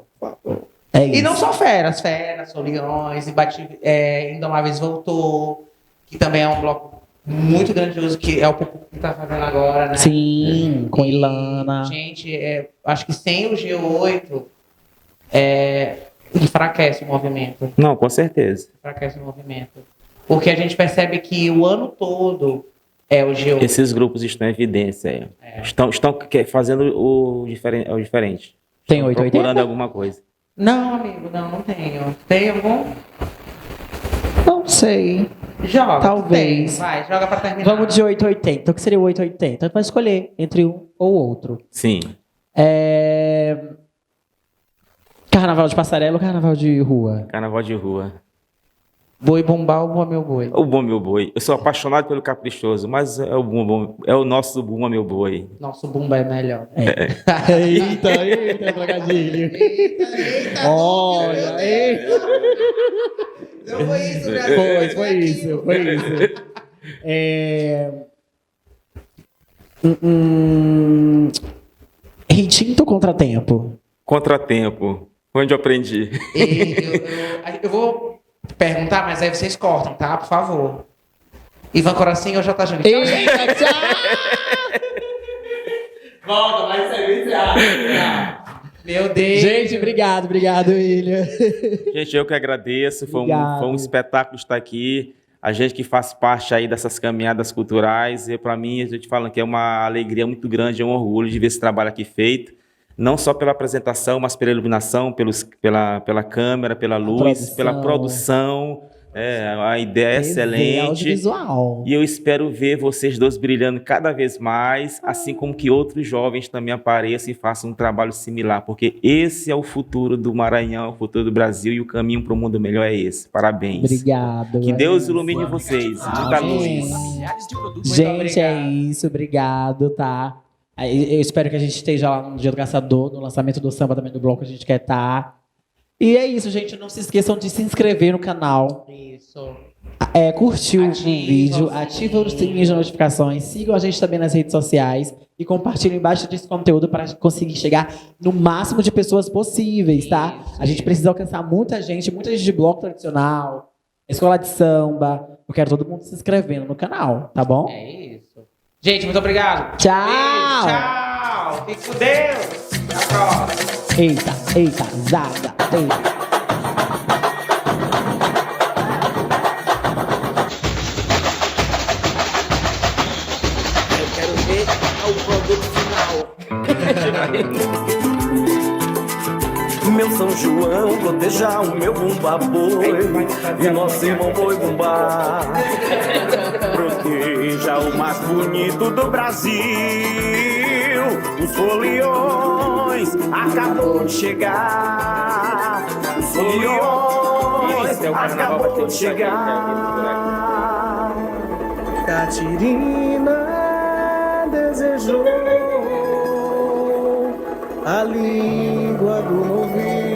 É isso. E não só Feras, Foliões, Indomáveis voltou, que também é um bloco muito grandioso, que é o Pupu que tá fazendo agora, né? Sim, com Ilana. Gente, acho que sem o G8 enfraquece o movimento. Não, com certeza. Enfraquece o movimento. Porque a gente percebe que o ano todo é o G8. Esses grupos estão em evidência. Estão fazendo o diferente. Tem Estão 880? procurando alguma coisa. Não, amigo, não tenho. Tem algum? Não sei. Joga. Talvez. Tem. Vai, joga pra terminar. Vamos de 880. Então, o que seria o 880? Vai escolher entre um ou outro. Sim. Carnaval de passarela ou carnaval de rua? Carnaval de rua. Boi Bumbá ou Bumba Meu Boi? O Bumba Meu Boi. Eu sou apaixonado pelo Caprichoso, mas é o nosso Bumba Meu Boi. Nosso Bumba é melhor. Eita, trocadilho. Eita. Olha, Não foi isso, Brasil. Foi isso. Retinto ou Contratempo? Contratempo. Onde eu aprendi? Eu vou perguntar, mas aí vocês cortam, tá? Por favor. Ivan Coracinho ou J. Júnior? Eita, tchau! Volta, vai ser tchau. Meu Deus. Gente, obrigado, William. Gente, eu que agradeço. Foi um espetáculo estar aqui. A gente que faz parte aí dessas caminhadas culturais. E para mim, a gente fala que é uma alegria muito grande, é um orgulho de ver esse trabalho aqui feito. Não só pela apresentação, mas pela iluminação, pela câmera, pela luz, pela produção. A ideia é excelente. Audiovisual. E eu espero ver vocês dois brilhando cada vez mais, assim como que outros jovens também apareçam e façam um trabalho similar, porque esse é o futuro do Maranhão, o futuro do Brasil, e o caminho para o mundo melhor é esse. Parabéns. Obrigado. Que Deus ilumine vocês. Muita luz. Gente, é isso. Obrigado, tá? Eu espero que a gente esteja lá no Dia do Caçador, no lançamento do samba também do bloco, a gente quer estar. E é isso, gente. Não se esqueçam de se inscrever no canal. Isso. Curtir o vídeo, ativa o sininho de notificações, sigam a gente também nas redes sociais e compartilhem bastante esse conteúdo para conseguir chegar no máximo de pessoas possíveis, tá? A gente precisa alcançar muita gente de bloco tradicional, escola de samba. Eu quero todo mundo se inscrevendo no canal, tá bom? É isso. Gente, muito obrigado. Tchau. Beijo, tchau. Fique com Deus. Até a próxima. Eita, zaga. Eu quero ver o produto final. Meu São João, proteja o meu bumba boi e nosso irmão boi bumbá. Proteja o mais bonito do Brasil. Os foliões acabou de chegar. Os foliões acabou de chegar. Catirina desejou a língua do novinho.